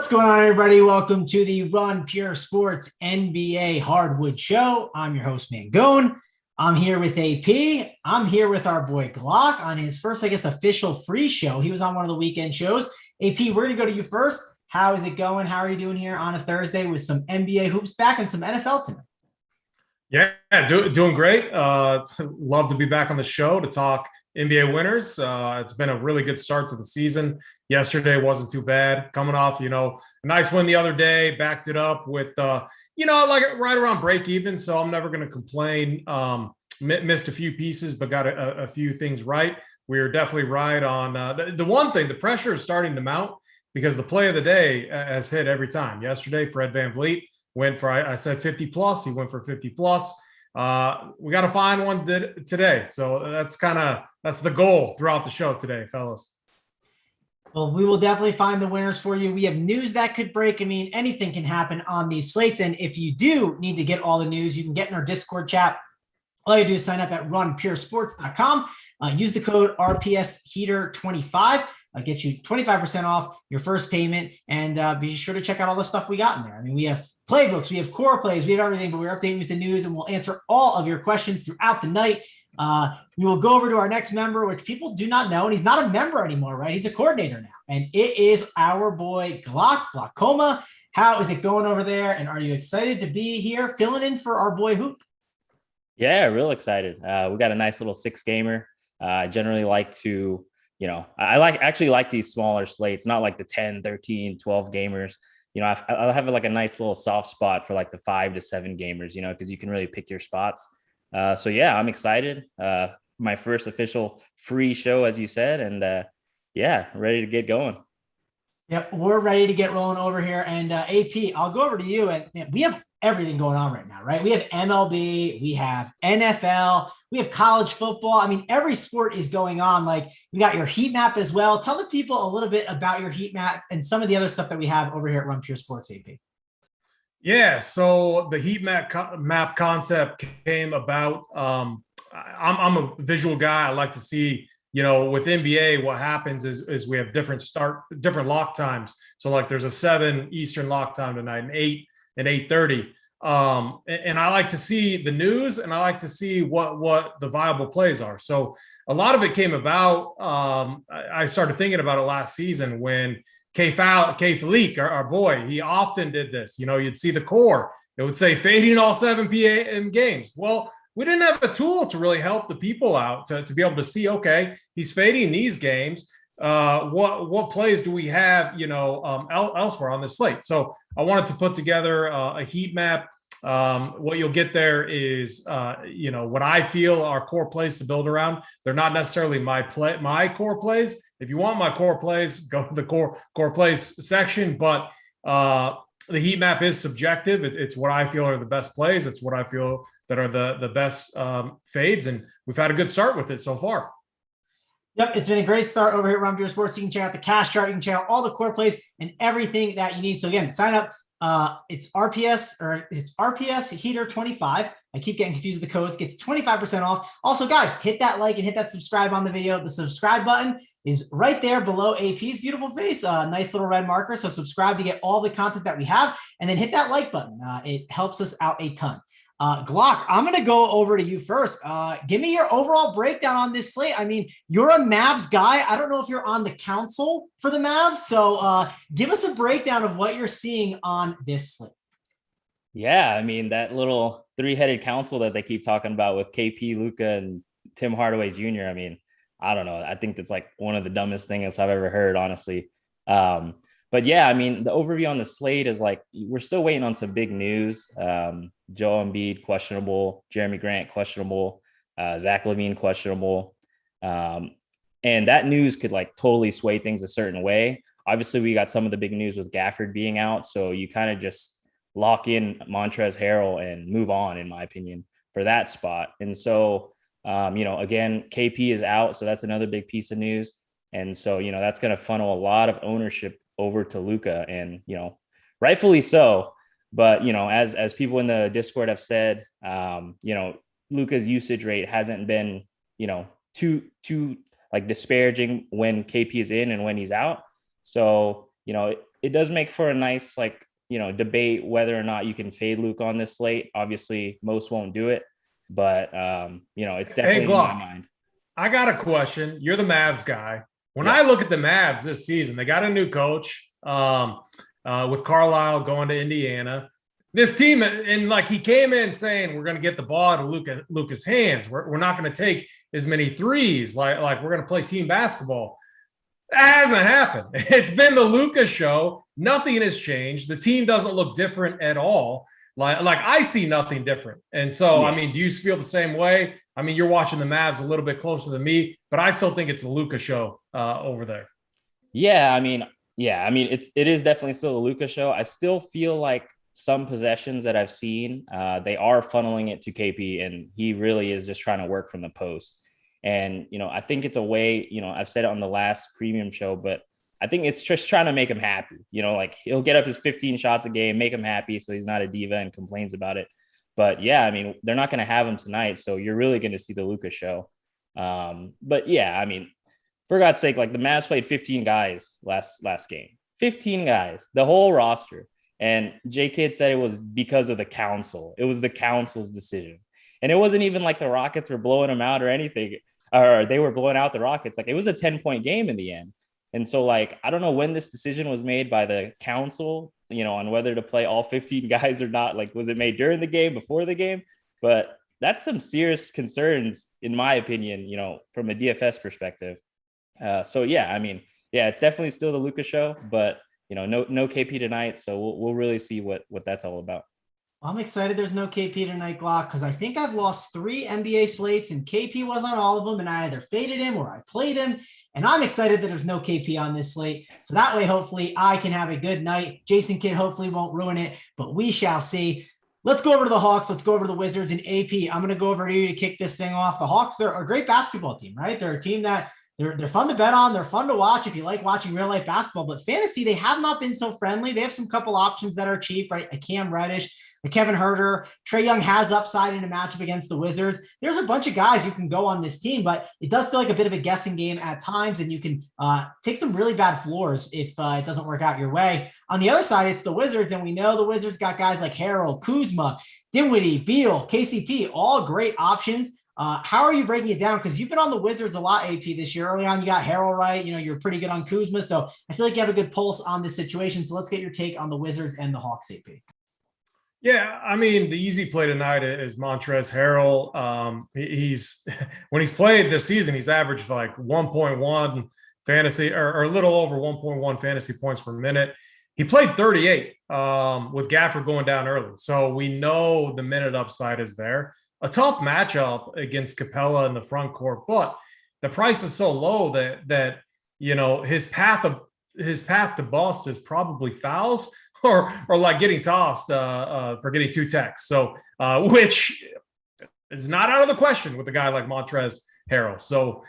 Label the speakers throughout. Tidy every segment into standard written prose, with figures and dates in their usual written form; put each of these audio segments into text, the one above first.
Speaker 1: What's going on, everybody? Welcome to the Run Pure Sports NBA Hardwood Show. I'm your host, Mangone. I'm here with AP. I'm here with our boy Glock on his first, official free show. He was on one of the weekend shows. AP, we're going to go to you first. How is it going? How are you doing here on a Thursday with some NBA hoops back and some NFL tonight?
Speaker 2: Yeah, doing great. Love to be back on the show to talk NBA winners. It's been a really good start to the season. Yesterday wasn't too bad. Coming off, a nice win the other day, backed it up with, like right around break even. So I'm never going to complain. Missed a few pieces, but got a few things right. We were definitely right on the one thing. The pressure is starting to mount because the play of the day has hit every time. Yesterday, Fred VanVleet went for, I said 50 plus. He went for 50 plus. We got to find one today. So that's the goal throughout the show today, fellas.
Speaker 1: Well, we will definitely find the winners for you. We have news that could break. I mean, anything can happen on these slates. And if you do need to get all the news, you can get in our Discord chat. All you do is sign up at runpuresports.com. Use the code RPSHeater25. Get you 25% off your first payment. And be sure to check out all the stuff we got in there. I mean, we have playbooks, we have core plays, we have everything, but we're updating with the news, and we'll answer all of your questions throughout the night. We will go over to our next member, which people do not know, and he's not a member anymore, right? He's a coordinator now, and it is our boy Glaucoma. How is it going over there, and are you excited to be here filling in for our boy Hoop?
Speaker 3: Yeah, real excited. We got a nice little 6-gamer. I generally like to, I actually like these smaller slates, not like the 10, 13, 12 gamers. I have like a nice little soft spot for like the 5 to 7 gamers, because you can really pick your spots. So yeah, I'm excited. My first official free show, as you said, and yeah, ready to get going.
Speaker 1: Yep, we're ready to get rolling over here. And AP, I'll go over to you. And man, we have everything going on right now, right? We have MLB, we have NFL, we have college football. I mean, every sport is going on. Like, we got your heat map as well. Tell the people a little bit about your heat map and some of the other stuff that we have over here at Run Pure Sports, AP.
Speaker 2: Yeah, so the heat map concept came about. I'm a visual guy. I like to see, with NBA, what happens is we have different lock times. So like there's a 7 Eastern lock time tonight, and 8 and 8:30. And I like to see the news, and I like to see what the viable plays are. So a lot of it came about. I started thinking about it last season when K Falik, our boy, he often did this. You'd see the core. It would say fading all 7 p.m. games. Well, we didn't have a tool to really help the people out to be able to see, okay, he's fading these games. What plays do we have, elsewhere on the slate? So I wanted to put together a heat map. What you'll get there is, what I feel are core plays to build around. They're not necessarily my core plays. If you want my core plays, go to the core plays section. But the heat map is subjective. It's what I feel are the best plays. It's what I feel that are the best fades, and we've had a good start with it so far.
Speaker 1: Yep, it's been a great start over here at Run Pure Sports. You can check out the cash chart. You can check out all the core plays and everything that you need. So again, sign up. It's RPS Heater 25. I keep getting confused with the codes. Gets 25% off. Also, guys, hit that like and hit that subscribe on the video. The subscribe button is right there below AP's beautiful face. Nice little red marker. So subscribe to get all the content that we have, and then hit that like button. It helps us out a ton. Glock, I'm going to go over to you first. Give me your overall breakdown on this slate. I mean, you're a Mavs guy. I don't know if you're on the council for the Mavs. So give us a breakdown of what you're seeing on this slate.
Speaker 3: Yeah, I mean, that little 3-headed council that they keep talking about with KP, Luka, and Tim Hardaway Jr. I mean, I don't know. I think that's like one of the dumbest things I've ever heard, honestly. But yeah, I mean, the overview on the slate is like, we're still waiting on some big news. Joel Embiid, questionable. Jeremy Grant, questionable. Zach LaVine, questionable. And that news could like totally sway things a certain way. Obviously, we got some of the big news with Gafford being out. So you kind of just lock in Montrezl Harrell and move on, in my opinion, for that spot. And so, again, KP is out. So that's another big piece of news. And so, that's going to funnel a lot of ownership over to Luka, and, rightfully so. But, as people in the Discord have said, Luka's usage rate hasn't been, too like disparaging when KP is in and when he's out. So, it does make for a nice, like, debate whether or not you can fade Luka on this slate. Obviously, most won't do it, but it's definitely in my mind.
Speaker 2: I got a question. You're the Mavs guy. When I look at the Mavs this season, they got a new coach with Carlisle going to Indiana. This team, and like he came in saying, we're going to get the ball out of Luka's hands. We're not going to take as many threes. Like we're going to play team basketball. That hasn't happened. It's been the Luka show. Nothing has changed. The team doesn't look different at all. Like I see nothing different. And so, I mean, do you feel the same way? I mean, you're watching the Mavs a little bit closer than me, but I still think it's the Luka show over there.
Speaker 3: Yeah, I mean, it is definitely still a Luka show. I still feel like some possessions that I've seen, they are funneling it to KP, and he really is just trying to work from the post. And, I think it's a way, I've said it on the last premium show, but I think it's just trying to make him happy. Like he'll get up his 15 shots a game, make him happy so he's not a diva and complains about it. But yeah, I mean, they're not going to have him tonight, so you're really going to see the Luka show. But yeah, I mean, for God's sake, like the Mavs played 15 guys last game. 15 guys, the whole roster. And J-Kid said it was because of the council. It was the council's decision. And it wasn't even like the Rockets were blowing them out or anything, or they were blowing out the Rockets. Like it was a 10-point game in the end. And so, like, I don't know when this decision was made by the council, on whether to play all 15 guys or not. Like, was it made during the game, before the game? But that's some serious concerns, in my opinion, from a DFS perspective. So, yeah, I mean, yeah, it's definitely still the Luka show, but, no KP tonight. So we'll really see what that's all about.
Speaker 1: I'm excited there's no KP tonight, Glock, because I think I've lost 3 NBA slates and KP was on all of them, and I either faded him or I played him. And I'm excited that there's no KP on this slate. So that way, hopefully, I can have a good night. Jason Kidd hopefully won't ruin it, but we shall see. Let's go over to the Hawks. Let's go over to the Wizards. And AP, I'm going to go over to you to kick this thing off. The Hawks, they're a great basketball team, right? They're a team that they're fun to bet on. They're fun to watch if you like watching real life basketball. But fantasy, they have not been so friendly. They have some couple options that are cheap, right? A Cam Reddish, a Kevin Huerter. Trey Young has upside in a matchup against the Wizards. There's a bunch of guys you can go on this team, but it does feel like a bit of a guessing game at times, and you can take some really bad floors if it doesn't work out your way. On the other side, it's the Wizards, and we know the Wizards got guys like Harrell, Kuzma, Dinwiddie, Beal, KCP, all great options. How are you breaking it down? Because you've been on the Wizards a lot, AP, this year. Early on, you got Harrell right. You're pretty good on Kuzma. So I feel like you have a good pulse on this situation. So let's get your take on the Wizards and the Hawks, AP.
Speaker 2: Yeah, I mean, the easy play tonight is Montrezl Harrell. He's when he's played this season, he's averaged like 1.1 fantasy or a little over 1.1 fantasy points per minute. He played 38 with Gafford going down early. So we know the minute upside is there. A tough matchup against Capella in the front court, but the price is so low that his path to bust is probably fouls or like getting tossed for getting 2 techs. So which is not out of the question with a guy like Montrezl Harrell. So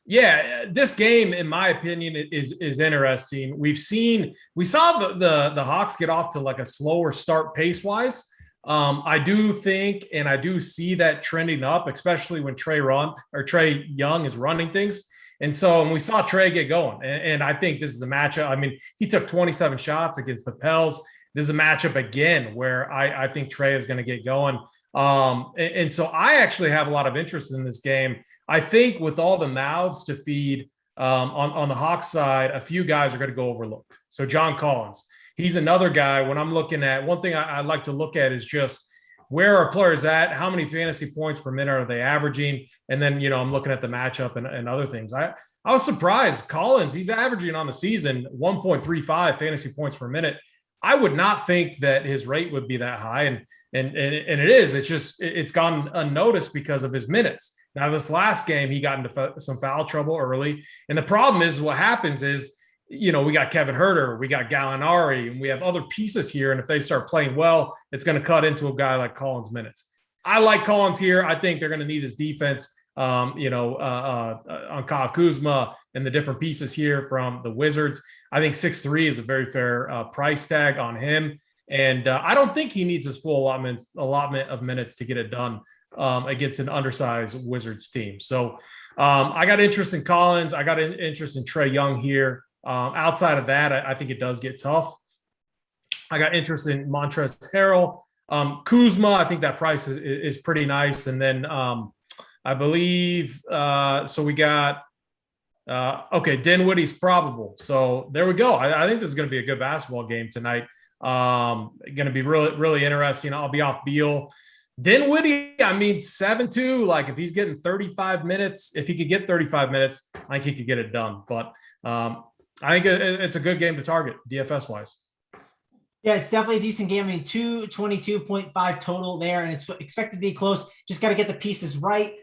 Speaker 2: yeah, this game, in my opinion, is interesting. We saw the Hawks get off to like a slower start pace wise. I do think, and I do see that trending up, especially when Trey Young is running things. And so, and we saw Trey get going, and I think this is a matchup. I mean, he took 27 shots against the Pels. This is a matchup again where I think Trey is going to get going. And so I actually have a lot of interest in this game. I think with all the mouths to feed on the Hawks side, a few guys are going to go overlooked. So John Collins. He's another guy. When I'm looking at one thing I like to look at is just where are players at? How many fantasy points per minute are they averaging? And then, I'm looking at the matchup and other things. I was surprised. Collins, he's averaging on the season 1.35 fantasy points per minute. I would not think that his rate would be that high. And it is. It's gone unnoticed because of his minutes. Now, this last game, he got into some foul trouble early. And the problem is what happens is, we got Kevin Huerter, we got Gallinari, and we have other pieces here. And if they start playing well, it's going to cut into a guy like Collins' minutes. I like Collins here. I think they're going to need his defense, on Kyle Kuzma and the different pieces here from the Wizards. I think 6'3" is a very fair price tag on him. And I don't think he needs his full allotment of minutes to get it done against an undersized Wizards team. So I got interest in Collins. I got interest in Trey Young here. Outside of that, I think it does get tough. I got interest in Montrezl Harrell. Kuzma, I think that price is pretty nice. And then I believe, so we got, okay, Dinwiddie's probable. So there we go. I think this is going to be a good basketball game tonight. Going to be really, really interesting. I'll be off Beal. Dinwiddie, I mean, 7-2, like if he's getting 35 minutes, if he could get 35 minutes, I think he could get it done. But I think it's a good game to target DFS-wise.
Speaker 1: Yeah, it's definitely a decent game. I mean, 222.5 total there, and it's expected to be close. Just got to get the pieces right.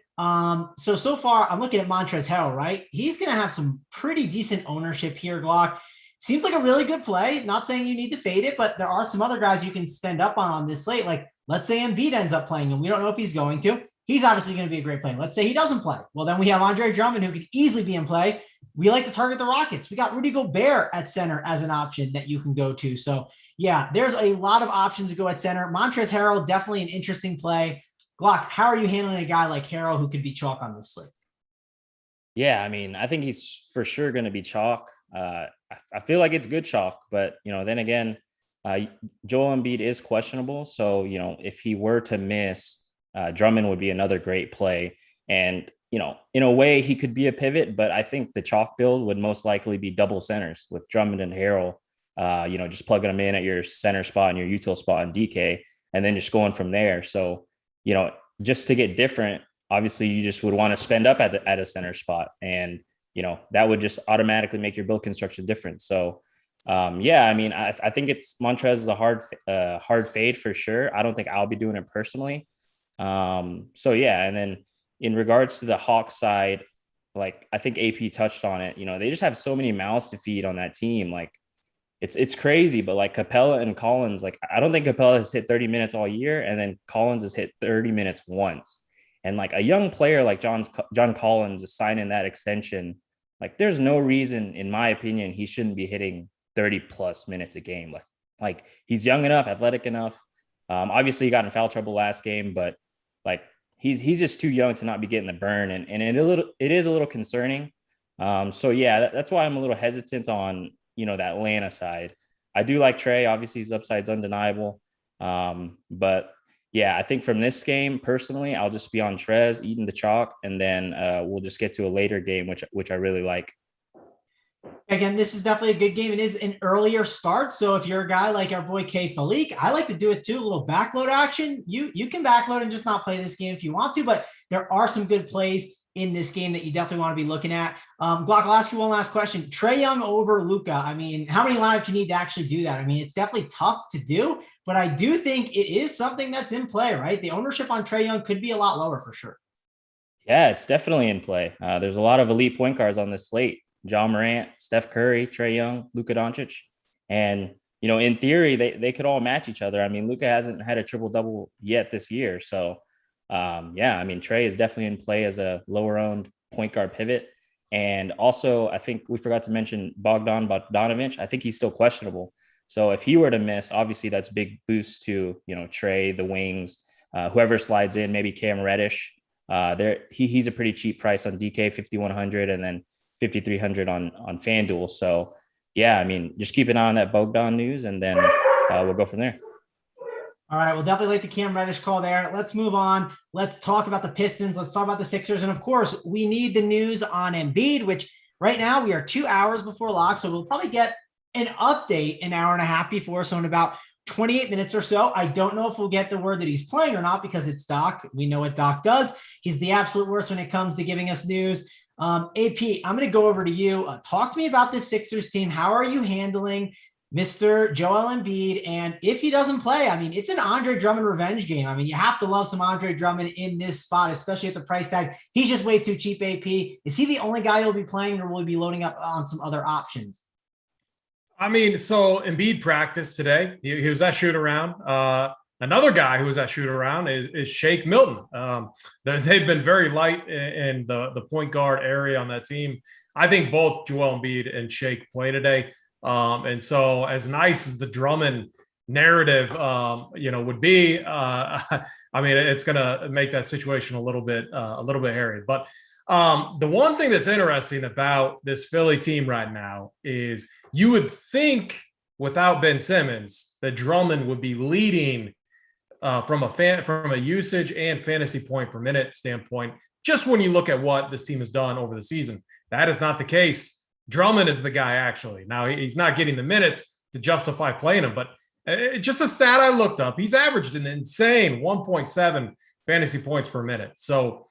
Speaker 1: So far, I'm looking at Montrezl Harrell, right? He's going to have some pretty decent ownership here, Glock. Seems like a really good play. Not saying you need to fade it, but there are some other guys you can spend up on this slate. Like, let's say Embiid ends up playing, and we don't know if he's going to. He's obviously going to be a great play. Let's say he doesn't play. Well, then we have Andre Drummond, who could easily be in play. We like to target the Rockets. We got Rudy Gobert at center as an option that you can go to. So, yeah, there's a lot of options to go at center. Montrezl Harrell, definitely an interesting play. Glock, how are you handling a guy like Harrell who could be chalk on this slate?
Speaker 3: Yeah, I mean, I think he's for sure going to be chalk. I feel like it's good chalk, but then again, Joel Embiid is questionable. So if he were to miss, Drummond would be another great play. And in a way, he could be a pivot, but I think the chalk build would most likely be double centers with Drummond and Harrell. Just plugging them in at your center spot and your util spot in DK, and then just going from there. So just to get different, obviously you just would want to spend up at a center spot, and that would just automatically make your build construction different. So yeah, I mean, I think it's Montrez is a hard fade for sure. I don't think I'll be doing it personally. So yeah, and then in regards to the Hawks side, like I think AP touched on it. They just have so many mouths to feed on that team. Like it's crazy, but like Capella and Collins, like I don't think Capella has hit 30 minutes all year, and then Collins has hit 30 minutes once. And like a young player like John Collins is signing that extension. Like there's no reason, in my opinion, he shouldn't be hitting 30 plus minutes a game. Like he's young enough, athletic enough. Obviously he got in foul trouble last game, but like he's just too young to not be getting the burn, and it is a little concerning. So yeah, that's why I'm a little hesitant on the Atlanta side. I do like Trey. Obviously, his upside's undeniable. But yeah, I think from this game, personally, I'll just be on Trez eating the chalk, and then we'll just get to a later game, which I really like.
Speaker 1: Again, this is definitely a good game. It is an earlier start. So if you're a guy like our boy K Falik, I like to do it too. A little backload action. You can backload and just not play this game if you want to, but there are some good plays in this game that you definitely want to be looking at. Glock, I'll ask you one last question. Trey Young over Luka. I mean, how many lineups do you need to actually do that? I mean, it's definitely tough to do, but I do think it is something that's in play, right? The ownership on Trey Young could be a lot lower for sure.
Speaker 3: Yeah, it's definitely in play. There's a lot of elite point guards on this slate. John Morant, Steph Curry, Trey Young, Luka Doncic. And, in theory, they could all match each other. I mean, Luka hasn't had a triple-double yet this year. So, yeah, I mean, Trey is definitely in play as a lower-owned point guard pivot. And also, I think we forgot to mention Bogdan Bogdanovic. I think he's still questionable. So if he were to miss, obviously that's big boost to, Trey, the wings, whoever slides in, maybe Cam Reddish. He's a pretty cheap price on DK, 5,100, and then 5,300 on FanDuel. So yeah, I mean, just keep an eye on that Bogdan news, and then we'll go from there.
Speaker 1: All right, we'll definitely like the Cam Reddish call there. Let's move on. Let's talk about the Pistons. Let's talk about the Sixers. And of course, we need the news on Embiid, which right now we are 2 hours before lock. So we'll probably get an update an hour and a half before. So in about 28 minutes or so. I don't know if we'll get the word that he's playing or not because it's Doc. We know what Doc does. He's the absolute worst when it comes to giving us news. AP, I'm going to go over to you. Talk to me about this Sixers team. How are you handling Mr. Joel Embiid? And if he doesn't play, I mean, it's an Andre Drummond revenge game. I mean, you have to love some Andre Drummond in this spot, especially at the price tag. He's just way too cheap, AP. Is he the only guy you'll be playing, or will he be loading up on some other options?
Speaker 2: I mean, so Embiid practiced today. He was at shoot around. Another guy who was at shoot around is Shake Milton. They've been very light in the point guard area on that team. I think both Joel Embiid and Shake play today. And so as nice as the Drummond narrative, would be, I mean, it's going to make that situation a little bit hairy. But The one thing that's interesting about this Philly team right now is you would think without Ben Simmons that Drummond would be leading from a usage and fantasy point per minute standpoint. Just when you look at what this team has done over the season, that is not the case. Drummond is the guy actually. Now he's not getting the minutes to justify playing him, but just a stat I looked up, he's averaged an insane 1.7 fantasy points per minute. So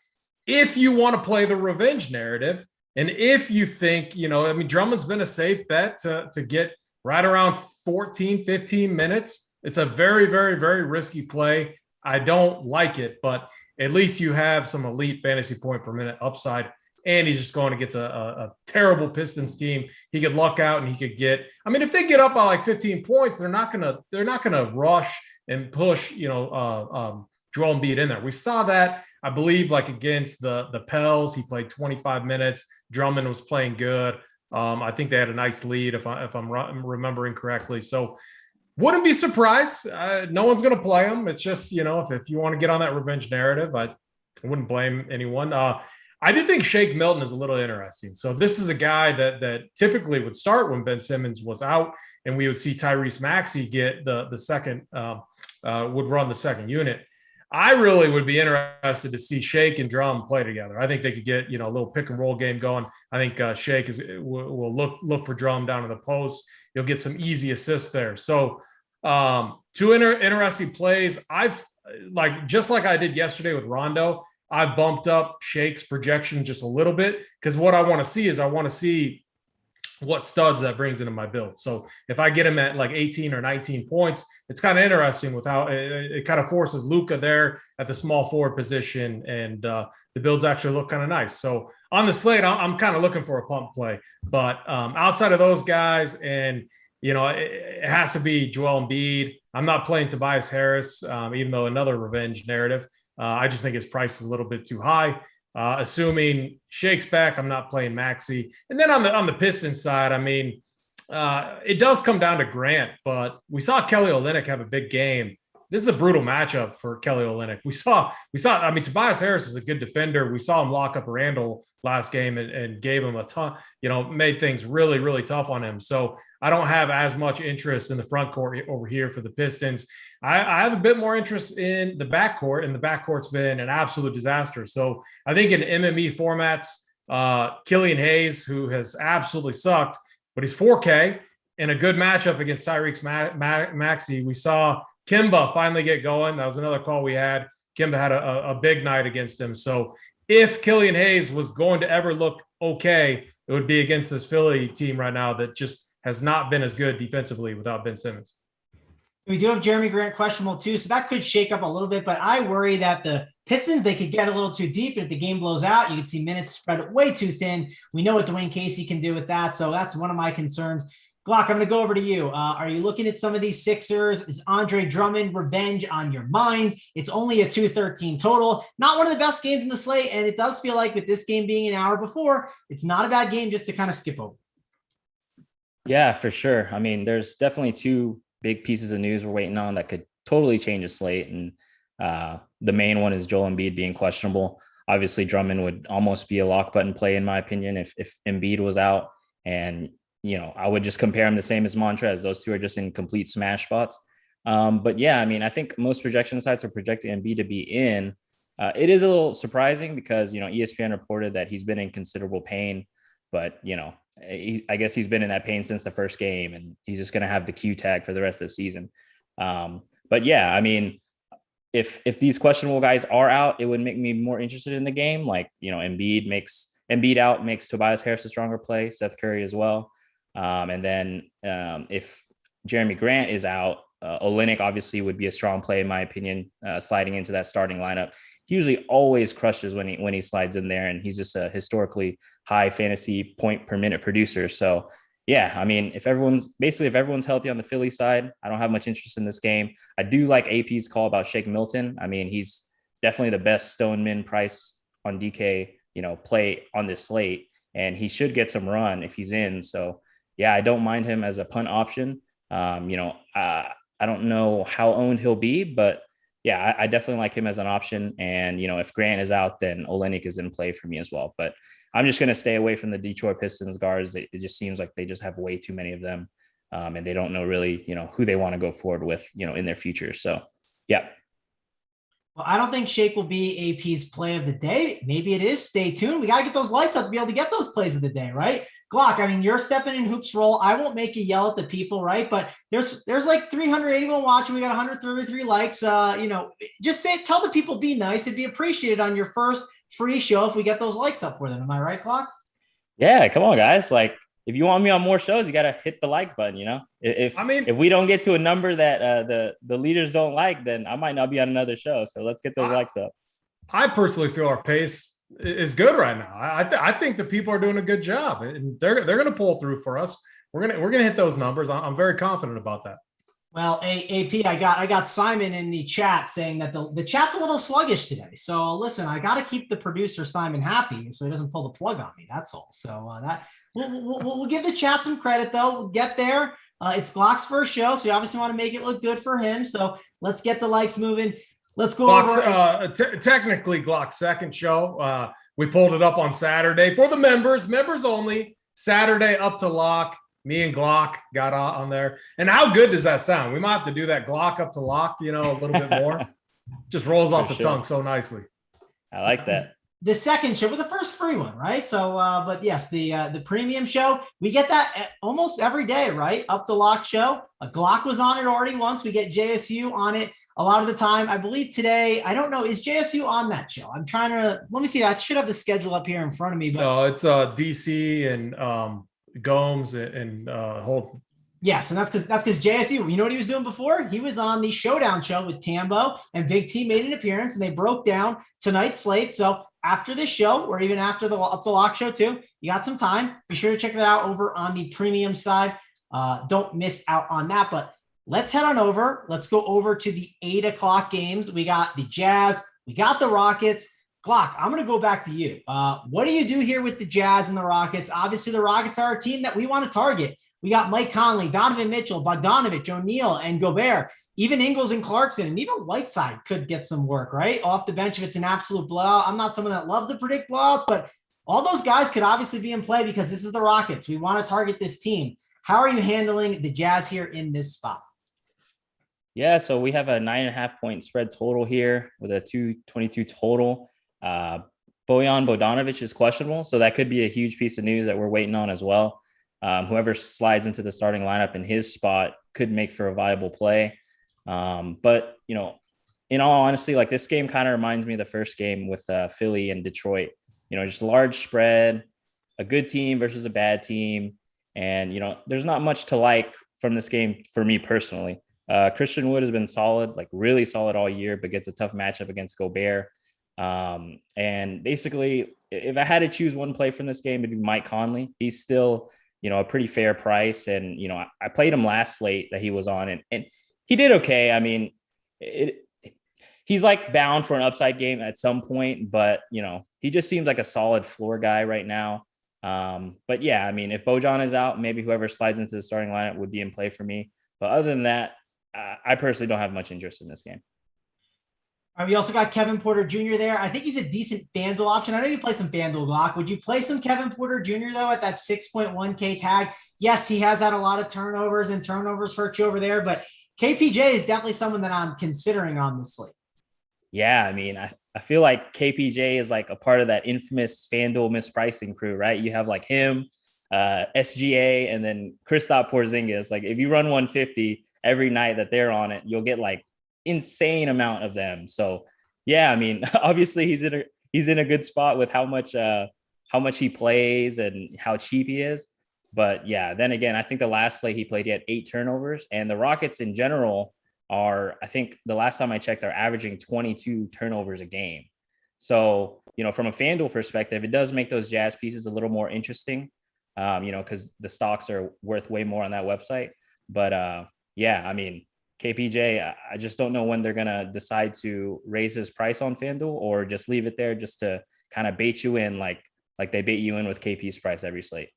Speaker 2: if you want to play the revenge narrative, and if you think, Drummond's been a safe bet to get right around 14, 15 minutes. It's a very, very, very risky play. I don't like it, but at least you have some elite fantasy point per minute upside. And he's just going against a terrible Pistons team. He could luck out and he could get, if they get up by like 15 points, they're not gonna rush and push, Joel Embiid in there. We saw that, I believe, like against the Pels. He played 25 minutes. Drummond was playing good. I think they had a nice lead, if I'm remembering correctly. So wouldn't be surprised. No one's going to play him. It's just, if you want to get on that revenge narrative, I wouldn't blame anyone. I do think Shake Milton is a little interesting. So this is a guy that typically would start when Ben Simmons was out, and we would see Tyrese Maxey get the second, would run the second unit. I really would be interested to see Shake and Drum play together. I think they could get, a little pick and roll game going. I think Shake will look for Drum down in the post. You'll get some easy assists there. So two interesting plays. I've just like I did yesterday with Rondo, I've bumped up Shake's projection just a little bit, because what I want to see is what studs that brings into my build. So if I get him at like 18 or 19 points, it's kind of interesting with how it kind of forces Luka there at the small forward position, and the builds actually look kind of nice. So on the slate, I'm kind of looking for a pump play, but outside of those guys, and it has to be Joel Embiid. I'm not playing Tobias Harris, even though another revenge narrative. I just think his price is a little bit too high. Assuming Shake's back, I'm not playing Maxey. And then on the Pistons side, it does come down to Grant, but we saw Kelly Olynyk have a big game. This is a brutal matchup for Kelly Olynyk. We saw. Tobias Harris is a good defender. We saw him lock up Randall last game and gave him a ton, made things really, really tough on him. So I don't have as much interest in the front court over here for the Pistons. I have a bit more interest in the backcourt, and the backcourt's been an absolute disaster. So I think in MME formats, Killian Hayes, who has absolutely sucked, but he's 4K in a good matchup against Tyrese Maxey. We saw Kimba finally get going. That was another call we had. Kimba had a big night against him. So if Killian Hayes was going to ever look okay, it would be against this Philly team right now that just has not been as good defensively without Ben Simmons.
Speaker 1: We do have Jeremy Grant questionable too, so that could shake up a little bit, but I worry that the Pistons, they could get a little too deep. If the game blows out, you could see minutes spread way too thin. We know what Dwayne Casey can do with that, so that's one of my concerns. Glock, I'm going to go over to you. Are you looking at some of these Sixers? Is Andre Drummond revenge on your mind? It's only a 213 total. Not one of the best games in the slate, and it does feel like with this game being an hour before, it's not a bad game just to kind of skip over.
Speaker 3: Yeah, for sure. There's definitely two big pieces of news we're waiting on that could totally change a slate. And the main one is Joel Embiid being questionable. Obviously, Drummond would almost be a lock button play, in my opinion, if Embiid was out. And, I would just compare him the same as Montrez. Those two are just in complete smash spots. But yeah, I think most projection sites are projecting Embiid to be in. It is a little surprising because, ESPN reported that he's been in considerable pain, but, I guess he's been in that pain since the first game, and he's just going to have the Q tag for the rest of the season. But yeah, if these questionable guys are out, it would make me more interested in the game. Like, Embiid out makes Tobias Harris a stronger play, Seth Curry as well. And then if Jeremy Grant is out, Olynyk obviously would be a strong play, in my opinion, sliding into that starting lineup. He usually always crushes when he slides in there, and he's just a historically high fantasy point per minute producer. So yeah, if everyone's healthy on the Philly side, I don't have much interest in this game. I do like AP's call about Shake Milton. He's definitely the best stone min price on DK, play on this slate, and he should get some run if he's in. So yeah, I don't mind him as a punt option. I don't know how owned he'll be, but yeah, I definitely like him as an option. And, if Grant is out, then Olynyk is in play for me as well. But I'm just going to stay away from the Detroit Pistons guards. It just seems like they just have way too many of them. And they don't know really, who they want to go forward with, in their future. So, yeah.
Speaker 1: Well, I don't think Shake will be AP's play of the day. Maybe it is. Stay tuned. We got to get those likes up to be able to get those plays of the day, right? Glock, I mean, you're stepping in Hoops role. I won't make you yell at the people, right? But there's like 381 watching. We got 133 likes. Just tell the people, be nice. It'd be appreciated on your first free show if we get those likes up for them. Am I right, Glock?
Speaker 3: Yeah, come on, guys. Like, if you want me on more shows, you got to hit the like button, If we don't get to a number that the leaders don't like, then I might not be on another show. So let's get those likes up.
Speaker 2: I personally feel our pace is good right now. I think the people are doing a good job, and they're going to pull through for us. We're gonna hit those numbers. I'm very confident about that.
Speaker 1: Well, AP, I got Simon in the chat saying that the chat's a little sluggish today. So listen, I got to keep the producer Simon happy so he doesn't pull the plug on me. That's all. So that we'll give the chat some credit though. We'll get there. It's Glock's first show, so we obviously want to make it look good for him. So let's get the likes moving. Let's go over.
Speaker 2: Technically, Glock's second show. We pulled it up on Saturday for the members only. Saturday up to lock. Me and Glock got on there. And how good does that sound? We might have to do that Glock up to lock, a little bit more. Just rolls off the tongue so nicely.
Speaker 3: I like that.
Speaker 1: The second show, but the first free one, right? So, but yes, the premium show, we get that almost every day, right? Up to lock show. A Glock was on it already once. We get JSU on it a lot of the time. I believe today, I don't know, is JSU on that show? I'm trying to, let me see. I should have the schedule up here in front of me. But
Speaker 2: no, it's DC and Gomes and Holton.
Speaker 1: Yes, and that's because JSU, you know what he was doing before? He was on the Showdown show with Tambo, and BigT made an appearance, and they broke down tonight's slate. So after this show, or even after the Up the Lock show too, you got some time. Be sure to check that out over on the premium side. Don't miss out on that. But let's head on over. Let's go over to the 8 o'clock games. We got the Jazz. We got the Rockets. Glock, I'm going to go back to you. What do you do here with the Jazz and the Rockets? Obviously, the Rockets are a team that we want to target. We got Mike Conley, Donovan Mitchell, Bogdanovich, O'Neal, and Gobert. Even Ingles and Clarkson, and even Whiteside could get some work, right? Off the bench if it's an absolute blowout. I'm not someone that loves to predict blowouts, but all those guys could obviously be in play because this is the Rockets. We want to target this team. How are you handling the Jazz here in this spot?
Speaker 3: Yeah, so we have a 9.5 point spread total here with a 222 total. Bojan Bogdanovic is questionable, so that could be a huge piece of news that we're waiting on as well. Whoever slides into the starting lineup in his spot could make for a viable play. But, in all honesty, like this game kind of reminds me of the first game with Philly and Detroit, just large spread, a good team versus a bad team. And, there's not much to like from this game for me personally. Christian Wood has been solid, like really solid all year, but gets a tough matchup against Gobert. And basically, if I had to choose one play from this game, it'd be Mike Conley. He's still, a pretty fair price. And, I played him last slate that he was on and he did okay. I mean, he's like bound for an upside game at some point, but, he just seems like a solid floor guy right now. But yeah, I mean, if Bojan is out, maybe whoever slides into the starting lineup would be in play for me. But other than that, I personally don't have much interest in this game.
Speaker 1: We also got Kevin Porter Jr. there. I think he's a decent FanDuel option. I know you play some FanDuel, Glock. Would you play some Kevin Porter Jr. though at that 6.1K tag? Yes, he has had a lot of turnovers, and turnovers hurt you over there, but KPJ is definitely someone that I'm considering on the slate.
Speaker 3: Yeah, I mean, I feel like KPJ is like a part of that infamous FanDuel mispricing crew, right? You have like him, SGA, and then Kristaps Porzingis. Like if you run 150 every night that they're on it, you'll get like insane amount of them. So yeah, I mean, obviously he's in a good spot with how much he plays and how cheap he is. But yeah, then again, I think the last slate he played, he had 8 turnovers, and the Rockets in general are, I think the last time I checked, are averaging 22 turnovers a game. So, from a FanDuel perspective, it does make those Jazz pieces a little more interesting, because the stocks are worth way more on that website. But yeah, I mean, KPJ, I just don't know when they're going to decide to raise his price on FanDuel or just leave it there just to kind of bait you in like they bait you in with KP's price every slate.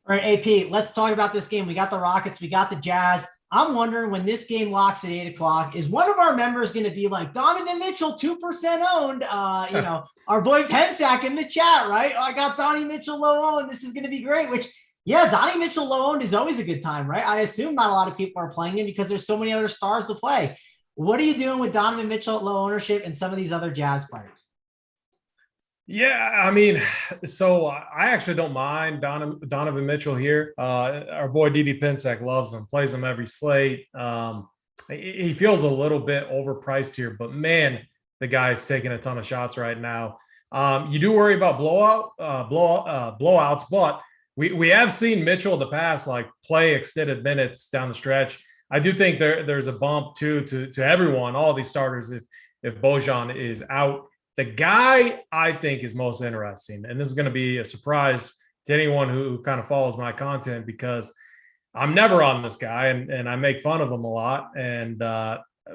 Speaker 1: All right, AP, let's talk about this game. We got the Rockets, we got the Jazz. I'm wondering when this game locks at 8 o'clock, is one of our members going to be like Donovan Mitchell, 2% owned? Our boy Pensack in the chat, right? Oh, I got Donnie Mitchell low owned. This is going to be great, which, yeah, Donnie Mitchell low owned is always a good time, right? I assume not a lot of people are playing him because there's so many other stars to play. What are you doing with Donovan Mitchell at low ownership and some of these other Jazz players?
Speaker 2: Yeah, I mean, so I actually don't mind Donovan Mitchell here. Our boy DD Pensack loves him, plays him every slate. He feels a little bit overpriced here, but man, the guy's taking a ton of shots right now. You do worry about blowouts, but we have seen Mitchell in the past like play extended minutes down the stretch. I do think there's a bump too to everyone, all these starters if Bojan is out. The guy I think is most interesting, and this is going to be a surprise to anyone who kind of follows my content because I'm never on this guy and I make fun of him a lot.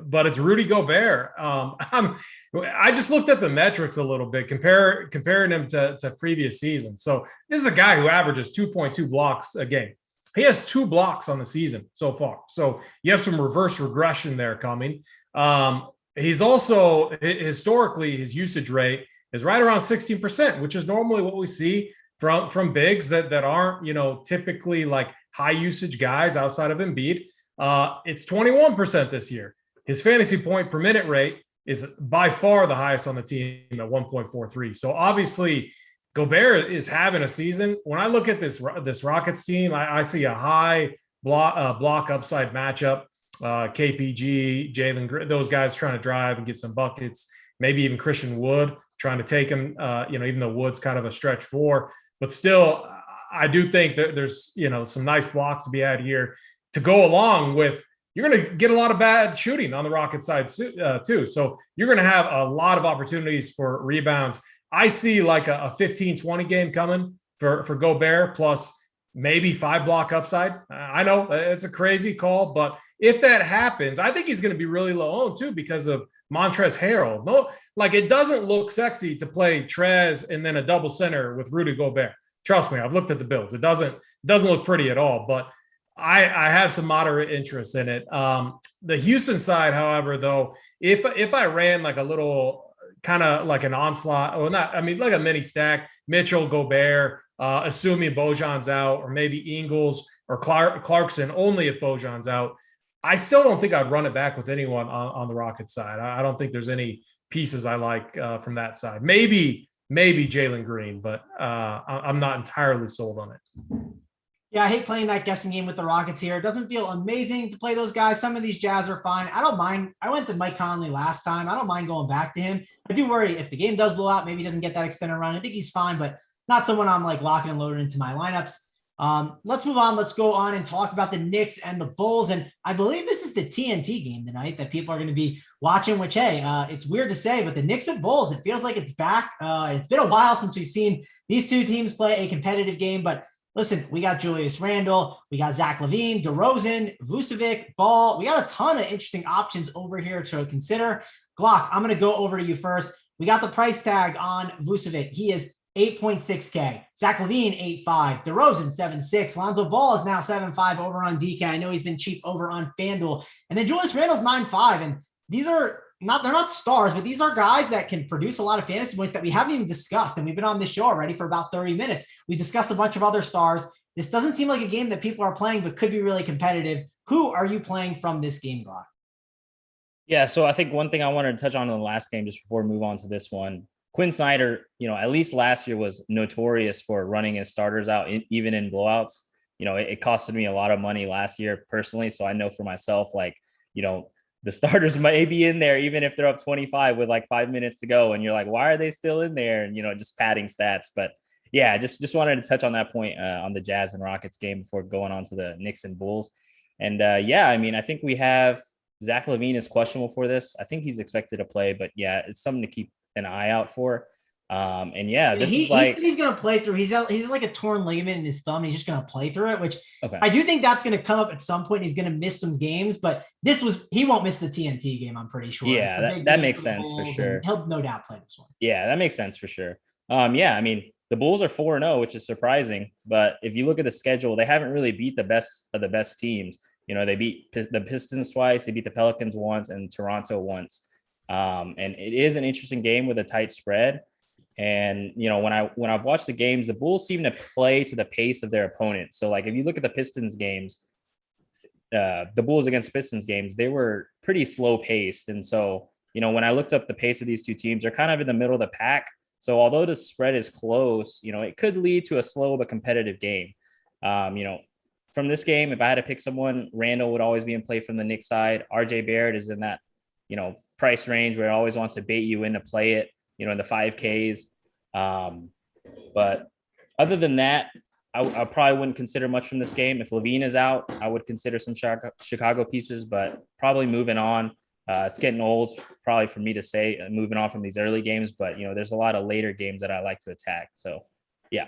Speaker 2: But it's Rudy Gobert. I just looked at the metrics a little bit, comparing him to previous seasons. So this is a guy who averages 2.2 blocks a game. He has 2 blocks on the season so far. So you have some reverse regression there coming. He's also historically his usage rate is right around 16%, which is normally what we see from bigs that aren't typically like high usage guys outside of Embiid. It's 21% this year. His fantasy point per minute rate is by far the highest on the team at 1.43. So obviously Gobert is having a season. When I look at this Rockets team, I see a high block upside matchup. KPG, Jalen, those guys trying to drive and get some buckets. Maybe even Christian Wood trying to take him. Even though Wood's kind of a stretch 4, but still, I do think that there's some nice blocks to be had here to go along with. You're going to get a lot of bad shooting on the Rocket side too. So you're going to have a lot of opportunities for rebounds. I see like a 15-20 game coming for Gobert plus maybe 5 block upside. I know it's a crazy call, but if that happens, I think he's going to be really low owned too because of Montrezl Harrell. No, like it doesn't look sexy to play Trez and then a double center with Rudy Gobert. Trust me, I've looked at the builds. It doesn't look pretty at all, but I have some moderate interest in it. The Houston side, however, though, if I ran like a little kind of like an onslaught, or not, I mean, like a mini stack, Mitchell, Gobert, assuming Bojan's out, or maybe Ingles or Clarkson only if Bojan's out. I still don't think I'd run it back with anyone on the Rockets side. I don't think there's any pieces I like from that side. Maybe Jalen Green, but I'm not entirely sold on it.
Speaker 1: Yeah, I hate playing that guessing game with the Rockets here. It doesn't feel amazing to play those guys. Some of these Jazz are fine. I don't mind. I went to Mike Conley last time. I don't mind going back to him. I do worry if the game does blow out, maybe he doesn't get that extended run. I think he's fine, but not someone I'm like locking and loading into my lineups. Let's move on. Let's go on and talk about the Knicks and the Bulls. And I believe this is the TNT game tonight that people are going to be watching, which, hey, it's weird to say, but the Knicks and Bulls, it feels like it's back. It's been a while since we've seen these two teams play a competitive game, but listen, we got Julius Randle, we got Zach LaVine, DeRozan, Vucevic, Ball. We got a ton of interesting options over here to consider. Glock, I'm going to go over to you first. We got the price tag on Vucevic. He is 8.6K. Zach LaVine, 8.5. DeRozan, 7.6. Lonzo Ball is now 7.5 over on DK. I know he's been cheap over on FanDuel. And then Julius Randle's 9.5. And these are they're not stars, but these are guys that can produce a lot of fantasy points that we haven't even discussed. And we've been on this show already for about 30 minutes. We discussed a bunch of other stars. This doesn't seem like a game that people are playing, but could be really competitive. Who are you playing from this game, Glock?
Speaker 3: Yeah, so I think one thing I wanted to touch on in the last game, just before we move on to this one, Quinn Snyder, at least last year was notorious for running his starters out, even in blowouts. It costed me a lot of money last year personally. So I know for myself, the starters may be in there, even if they're up 25 with like 5 minutes to go. And you're like, why are they still in there? And, just padding stats. But yeah, just wanted to touch on that point on the Jazz and Rockets game before going on to the Knicks and Bulls. And I think we have Zach LaVine is questionable for this. I think he's expected to play, but yeah, it's something to keep an eye out for. He's
Speaker 1: going to play through. He's like a torn ligament in his thumb. He's just going to play through it, which I do think that's going to come up at some point. He's going to miss some games, but he won't miss the TNT game. I'm pretty sure.
Speaker 3: Yeah, that makes sense for sure.
Speaker 1: He'll no doubt play this one.
Speaker 3: Yeah, that makes sense for sure. The Bulls are 4-0, which is surprising, but if you look at the schedule, they haven't really beat the best of the best teams. They beat the Pistons twice, they beat the Pelicans once, and Toronto once. And it is an interesting game with a tight spread. And when I've watched the games, the Bulls seem to play to the pace of their opponent. So like if you look at the Pistons games, the Bulls against the Pistons games, they were pretty slow paced. And so, when I looked up the pace of these two teams, they're kind of in the middle of the pack. So although the spread is close, it could lead to a slow but competitive game. From this game, if I had to pick someone, Randall would always be in play from the Knicks side. RJ Barrett is in that, price range where it always wants to bait you in to play it, in the 5Ks. But other than that, I probably wouldn't consider much from this game. If LaVine is out, I would consider some Chicago pieces, but probably moving on. It's getting old probably for me to say moving on from these early games, but there's a lot of later games that I like to attack. So yeah.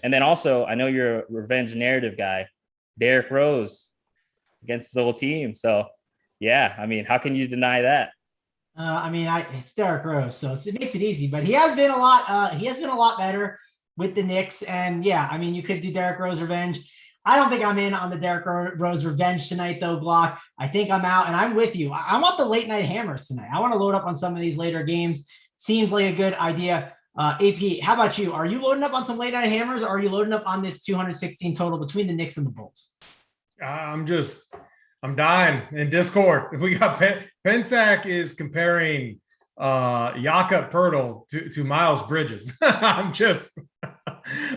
Speaker 3: And then also, I know you're a revenge narrative guy. Derrick Rose against his old team. So yeah, how can you deny that?
Speaker 1: It's Derrick Rose, so it makes it easy, but he has been a lot better with the Knicks. And yeah, you could do Derrick Rose revenge. I don't think I'm in on the Derrick Rose revenge tonight, though, Glock. I think I'm out, and I'm with you. I want the late night hammers tonight. I want to load up on some of these later games. Seems like a good idea. AP, how about you? Are you loading up on some late night hammers, or are you loading up on this 216 total between the Knicks and the Bulls?
Speaker 2: I'm dying in Discord. If we got Pensac is comparing Jakob Poeltl to Miles Bridges. I'm just,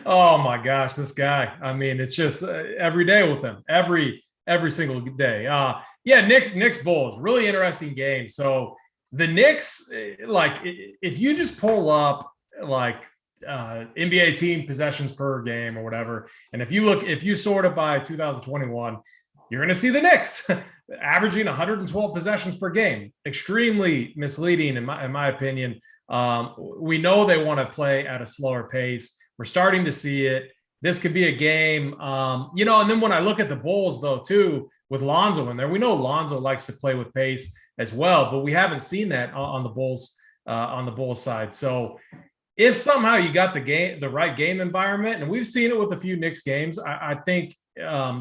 Speaker 2: oh my gosh, this guy. It's just every day with him, every single day. Knicks Bulls, really interesting game. So the Knicks, if you just pull up NBA team possessions per game or whatever, and if you sort it by 2021, you're going to see the Knicks averaging 112 possessions per game. Extremely misleading, in my opinion. We know they want to play at a slower pace. We're starting to see it. This could be a game, and then when I look at the Bulls, though, too, with Lonzo in there, we know Lonzo likes to play with pace as well, but we haven't seen that on the Bulls side. So if somehow you got the right game environment, and we've seen it with a few Knicks games, I think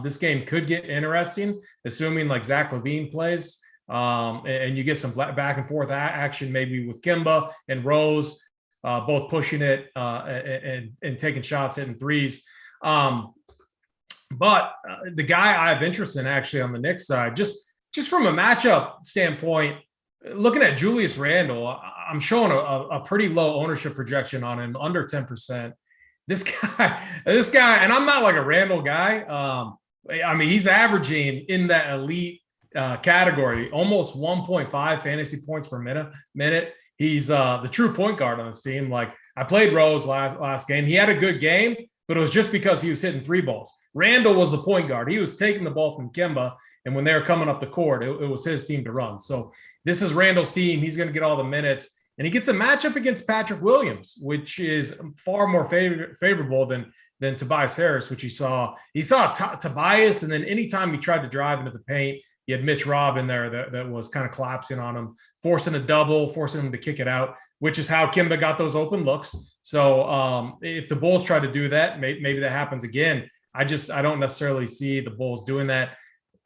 Speaker 2: this game could get interesting, assuming Zach LaVine plays, and you get some back and forth action, maybe with Kemba and Rose, both pushing it and taking shots, hitting threes. But the guy I have interest in actually on the Knicks side, just from a matchup standpoint, looking at Julius Randle, I'm showing a pretty low ownership projection on him, under 10%. This guy, and I'm not like a Randall guy. He's averaging in that elite category, almost 1.5 fantasy points per minute. He's the true point guard on this team. I played Rose last game. He had a good game, but it was just because he was hitting three balls. Randall was the point guard. He was taking the ball from Kemba, and when they were coming up the court, it was his team to run. So this is Randall's team. He's going to get all the minutes. And he gets a matchup against Patrick Williams, which is far more favorable than Tobias Harris, which he saw. He saw Tobias, and then anytime he tried to drive into the paint, he had Mitch Robb in there that was kind of collapsing on him, forcing a double, forcing him to kick it out, which is how Kemba got those open looks. So if the Bulls try to do that, maybe that happens again. I don't necessarily see the Bulls doing that.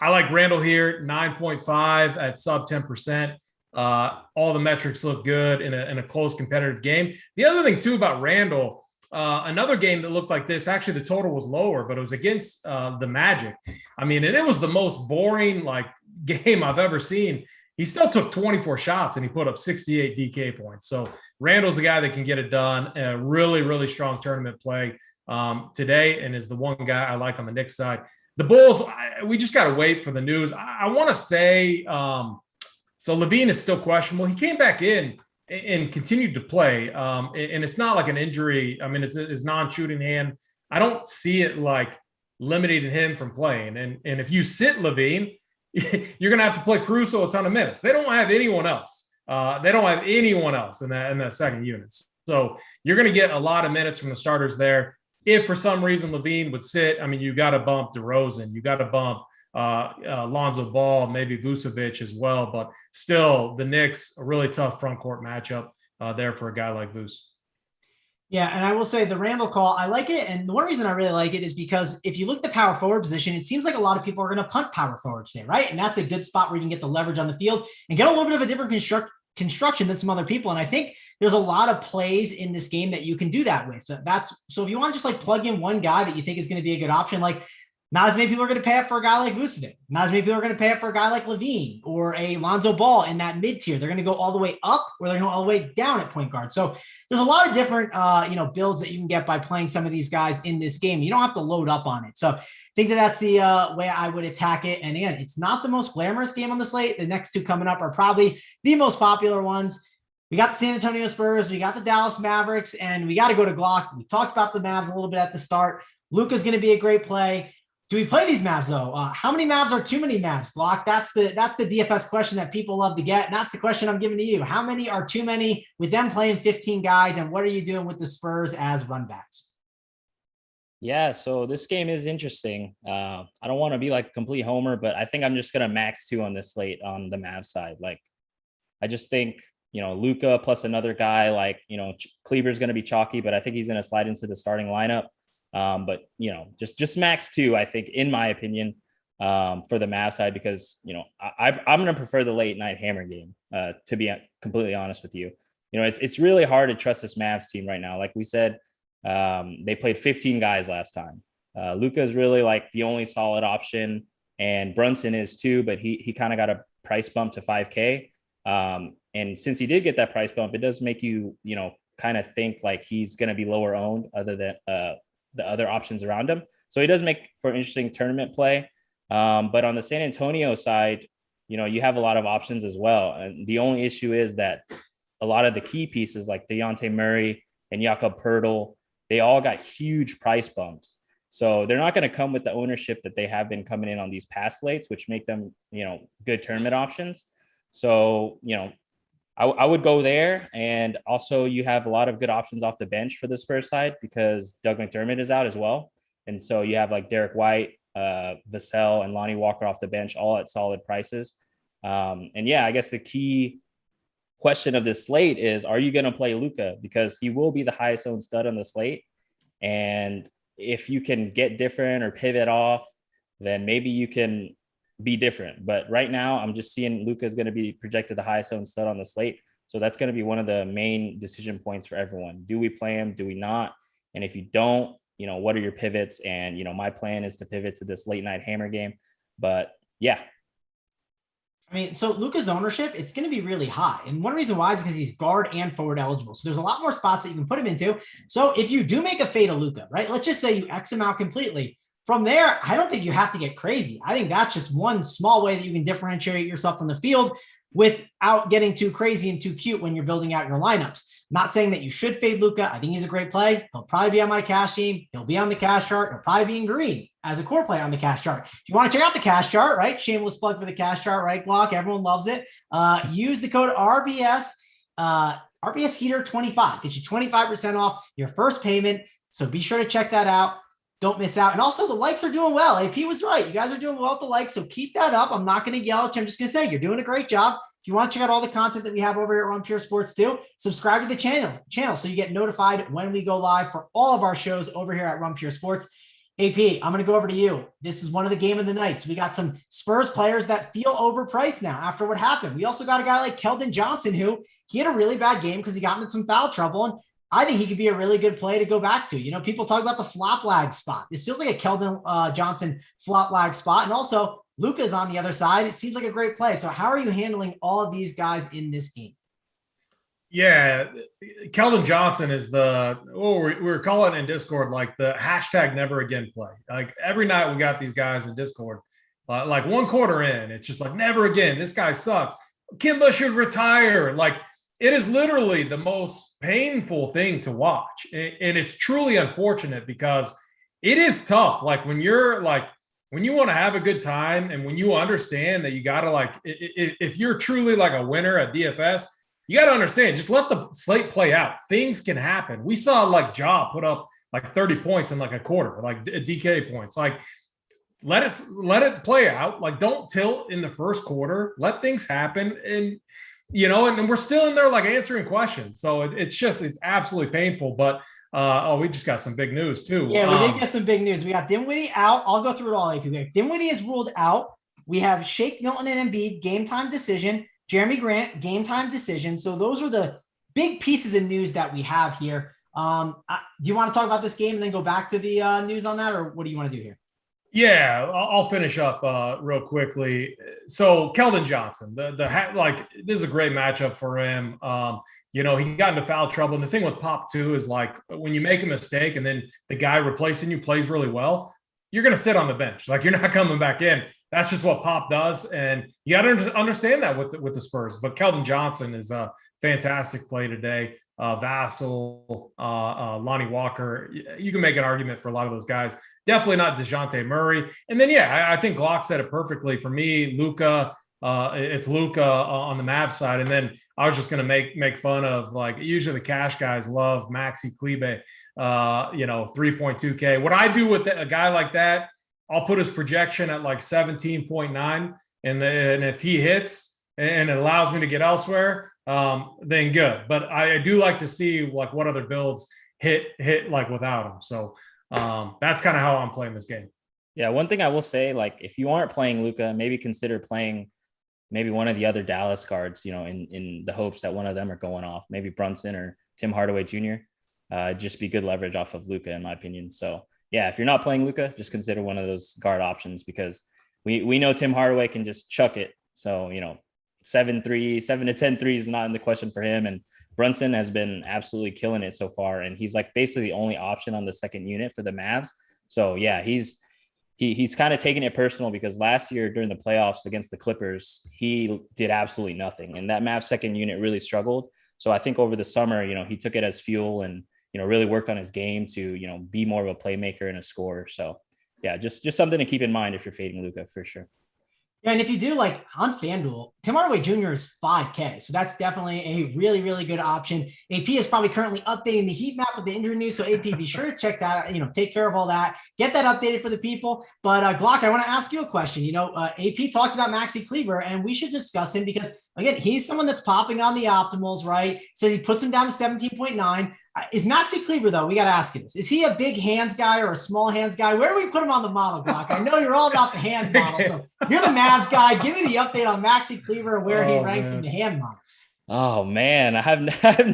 Speaker 2: I like Randall here, 9.5 at sub 10%. All the metrics look good in a close competitive game. The other thing too about Randall, another game that looked like this, actually the total was lower, but it was against the Magic. And it was the most boring game I've ever seen. He still took 24 shots and he put up 68 DK points. So Randall's the guy that can get it done. A really, really strong tournament play today, and is the one guy I like on the Knicks side. The Bulls, we just got to wait for the news. I want to say, so LaVine is still questionable. He came back in and continued to play. And it's not like an injury. It's his non-shooting hand. I don't see it limiting him from playing. And if you sit LaVine, you're going to have to play Caruso a ton of minutes. They don't have anyone else. They don't have anyone else in that second unit. So you're going to get a lot of minutes from the starters there. If for some reason LaVine would sit, you got to bump DeRozan. You got to bump Lonzo Ball, maybe Vucevic as well. But still, the Knicks, a really tough front court matchup there for a guy like Vuce.
Speaker 1: Yeah, and I will say the Randall call, I like it. And the one reason I really like it is because if you look at the power forward position, it seems like a lot of people are going to punt power forward today, right? And that's a good spot where you can get the leverage on the field and get a little bit of a different construction than some other people. And I think there's a lot of plays in this game that you can do that with. That's so if you want to just like plug in one guy that you think is going to be a good option, like not as many people are going to pay up for a guy like Vucevic. Not as many people are going to pay up for a guy like LaVine or a Lonzo Ball in that mid tier. They're going to go all the way up or they're going to go all the way down at point guard. So there's a lot of different, builds that you can get by playing some of these guys in this game. You don't have to load up on it. So I think that's the way I would attack it. And again, it's not the most glamorous game on the slate. The next two coming up are probably the most popular ones. We got the San Antonio Spurs, we got the Dallas Mavericks, and we got to go to Glock. We talked about the Mavs a little bit at the start. Luka's going to be a great play. Do we play these Mavs though? How many Mavs are too many Mavs, Glock? That's the DFS question that people love to get. And that's the question I'm giving to you. How many are too many with them playing 15 guys? And what are you doing with the Spurs as runbacks?
Speaker 3: Yeah, so this game is interesting. I don't want to be like a complete homer, but I think I'm just gonna max two on this slate on the Mavs side. Like, I just think Luka plus another guy like Kleber's gonna be chalky, but I think he's gonna slide into the starting lineup. But just max two, I think, in my opinion, for the Mavs side, because I'm gonna prefer the late night hammer game. To be completely honest with you, it's really hard to trust this Mavs team right now. Like we said, they played 15 guys last time. Luka is really like the only solid option, and Brunson is too, but he kind of got a price bump to 5K. And since he did get that price bump, it does make you kind of think like he's going to be lower owned other than the other options around him. So he does make for an interesting tournament play. But on the San Antonio side, you have a lot of options as well. And the only issue is that a lot of the key pieces like Dejounte Murray and Jakob Poeltl, they all got huge price bumps. So they're not going to come with the ownership that they have been coming in on these past slates, which make them, good tournament options. So, I would go there. And also you have a lot of good options off the bench for the Spurs side because Doug McDermott is out as well. And so you have like Derek White, Vassell, and Lonnie Walker off the bench, all at solid prices. And yeah, I guess the key question of this slate is, are you going to play Luka? Because he will be the highest owned stud on the slate. And if you can get different or pivot off, then maybe you can be different. But right now, I'm just seeing Luka is going to be projected the highest owned stud on the slate. So that's going to be one of the main decision points for everyone. Do we play him? Do we not? And if you don't, what are your pivots? And, my plan is to pivot to this late night hammer game. But yeah.
Speaker 1: I mean, so Luka's ownership, it's going to be really high. And one reason why is because he's guard and forward eligible. So there's a lot more spots that you can put him into. So if you do make a fade of Luka, right, let's just say you X him out completely. From there, I don't think you have to get crazy. I think that's just one small way that you can differentiate yourself from the field without getting too crazy and too cute when you're building out your lineups. I'm not saying that you should fade Luka. I think he's a great play. He'll probably be on my cash team. He'll be on the cash chart. He'll probably be in green as a core play on the cash chart. If you want to check out the cash chart, right? Shameless plug for the cash chart, right, Glock? Everyone loves it. Use the code RBS, RBS Heater 25. Get you 25% off your first payment. So be sure to check that out. Don't miss out. And also the likes are doing well. AP was right. You guys are doing well with the likes. So keep that up. I'm not going to yell at you. I'm just going to say you're doing a great job. If you want to check out all the content that we have over here at Run Pure Sports too, subscribe to the channel so you get notified when we go live for all of our shows over here at Run Pure Sports. AP, I'm going to go over to you. This is one of the game of the nights. We got some Spurs players that feel overpriced now after what happened. We also got a guy like Keldon Johnson, who he had a really bad game because he got into some foul trouble. And I think he could be a really good play to go back to. People talk about the flop lag spot. This feels like a Keldon Johnson flop lag spot. And also Luka's on the other side. It seems like a great play. So how are you handling all of these guys in this game?
Speaker 2: Yeah, Keldon Johnson is we're calling it in Discord like the hashtag never again play. Like every night we got these guys in Discord, like one quarter in, it's just like never again. This guy sucks. Kimba should retire. Like it is literally the most painful thing to watch. And it's truly unfortunate because it is tough. Like when you want to have a good time and when you understand that you got to if you're truly like a winner at DFS, you got to understand, just let the slate play out. Things can happen. We saw like Ja put up like 30 points in like a quarter, like DK points. Like let it play out. Like don't tilt in the first quarter. Let things happen. And we're still in there like answering questions. So it's absolutely painful. But We just got some big news too.
Speaker 1: Yeah, we did get some big news. We got Dinwiddie out. I'll go through it all, AP. Dinwiddie is ruled out. We have Shake Milton and Embiid, game time decision. Jeremy Grant, game time decision. So those are the big pieces of news that we have here. Do you want to talk about this game and then go back to the news on that, or what do you want to do here?
Speaker 2: Yeah, I'll finish up real quickly. So Keldon Johnson, this is a great matchup for him. He got into foul trouble. And the thing with Pop too is like when you make a mistake and then the guy replacing you plays really well, you're going to sit on the bench. Like you're not coming back in. That's just what Pop does. And you got to understand that with the Spurs. But Keldon Johnson is a fantastic play today. Vassell, Lonnie Walker. You can make an argument for a lot of those guys. Definitely not DeJounte Murray. And then, I think Glock said it perfectly. For me, Luka, it's Luka on the Mavs side. And then I was just going to make fun of, like, usually the cash guys love Maxi Kleber, 3.2K. What I do with a guy like that, I'll put his projection at like 17.9. And if he hits and it allows me to get elsewhere, then good. But I do like to see like what other builds hit like without him. So that's kind of how I'm playing this game.
Speaker 3: Yeah, one thing I will say, like if you aren't playing Luka, maybe consider playing maybe one of the other Dallas guards, in the hopes that one of them are going off, maybe Brunson or Tim Hardaway Jr. Just be good leverage off of Luka, in my opinion. So yeah, if you're not playing Luka, just consider one of those guard options, because we know Tim Hardaway can just chuck it. So 7 to 10 threes is not in the question for him. And Brunson has been absolutely killing it so far. And he's like basically the only option on the second unit for the Mavs. So yeah, he's kind of taking it personal, because last year during the playoffs against the Clippers, he did absolutely nothing. And that Mavs second unit really struggled. So I think over the summer, he took it as fuel and, really worked on his game to, be more of a playmaker and a scorer. So yeah, just something to keep in mind if you're fading Luka, for sure.
Speaker 1: Yeah, and if you do, like on FanDuel, Tim Hardaway Jr. is 5K. So that's definitely a really, really good option. AP is probably currently updating the heat map with the injury news. So AP, be sure to check that out, take care of all that, get that updated for the people. But Glock, I want to ask you a question. AP talked about Maxi Kleber, and we should discuss him because, again, he's someone that's popping on the optimals, right? So he puts him down to 17.9. Is Maxi Kleber, though, we got to ask you this. Is he a big hands guy or a small hands guy? Where do we put him on the model, Glock? I know you're all about the hand model. So you're the Mavs guy. Give me the update on Maxi Kleber and where he ranks in the hand model.
Speaker 3: Oh, man, I have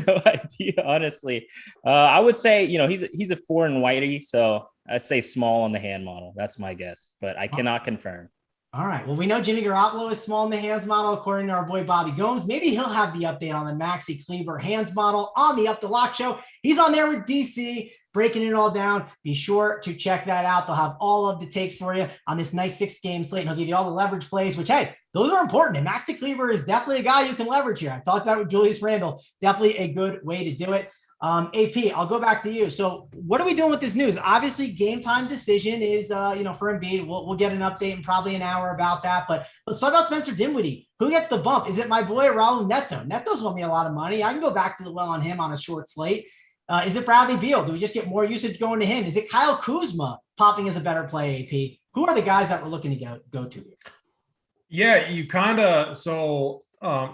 Speaker 3: no idea, honestly. I would say, he's a 4 in whitey, so I'd say small on the hand model. That's my guess, but I cannot confirm.
Speaker 1: All right. Well, we know Jimmy Garoppolo is small in the hands model, according to our boy Bobby Gomes. Maybe he'll have the update on the Maxi Kleber hands model on the Up the Lock show. He's on there with DC, breaking it all down. Be sure to check that out. They'll have all of the takes for you on this nice 6-game slate, and he'll give you all the leverage plays, which, hey, those are important. And Maxi Kleber is definitely a guy you can leverage here. I've talked about it with Julius Randle. Definitely a good way to do it. AP, I'll go back to you. So what are we doing with this news? Obviously, game time decision is, for Embiid. We'll get an update in probably an hour about that. But let's talk about Spencer Dinwiddie. Who gets the bump? Is it my boy Raul Neto? Neto's won me a lot of money. I can go back to the well on him on a short slate. Is it Bradley Beal? Do we just get more usage going to him? Is it Kyle Kuzma popping as a better play, AP? Who are the guys that we're looking to go to here?
Speaker 2: Yeah, you kind of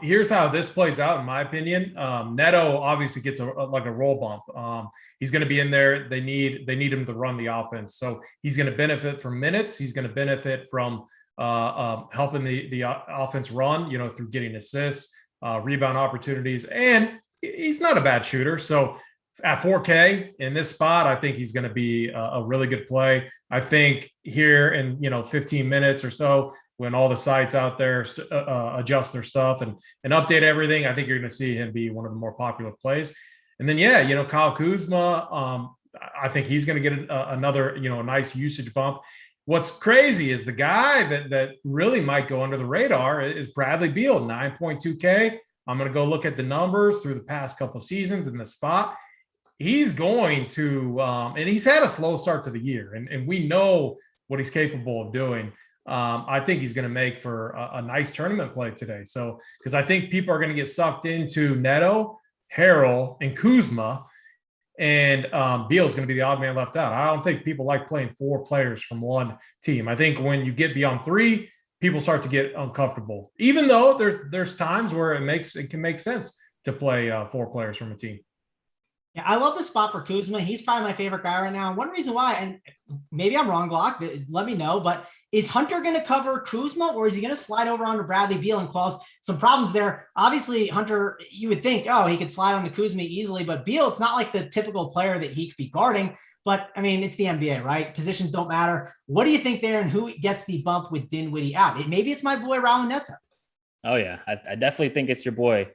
Speaker 2: here's how this plays out, in my opinion. Neto obviously gets a roll bump. He's going to be in there. They need him to run the offense. So he's going to benefit from minutes. He's going to benefit from helping the offense run, through getting assists, rebound opportunities. And he's not a bad shooter. So at 4K in this spot, I think he's going to be a really good play. I think here in 15 minutes or so, when all the sites out there adjust their stuff and update everything, I think you're going to see him be one of the more popular plays. And then, Kyle Kuzma, I think he's going to get another, nice usage bump. What's crazy is the guy that really might go under the radar is Bradley Beal, 9.2K. I'm going to go look at the numbers through the past couple of seasons in the spot. He's going to, and he's had a slow start to the year, and we know what he's capable of doing. I think he's going to make for a nice tournament play today. So, because I think people are going to get sucked into Neto, Harrell, and Kuzma, and Beal is going to be the odd man left out. I don't think people like playing 4 players from one team. I think when you get beyond 3, people start to get uncomfortable, even though there's times where it can make sense to play 4 players from a team.
Speaker 1: Yeah, I love the spot for Kuzma. He's probably my favorite guy right now. One reason why, and maybe I'm wrong, Glock, let me know, but is Hunter going to cover Kuzma, or is he going to slide over onto Bradley Beal and cause some problems there? Obviously, Hunter, you would think, oh, he could slide onto Kuzma easily, but Beal, it's not like the typical player that he could be guarding. But I mean, it's the NBA, right? Positions don't matter. What do you think there, and who gets the bump with Dinwiddie out? Maybe it's my boy Raul Neto.
Speaker 3: Oh yeah, I definitely think it's your boy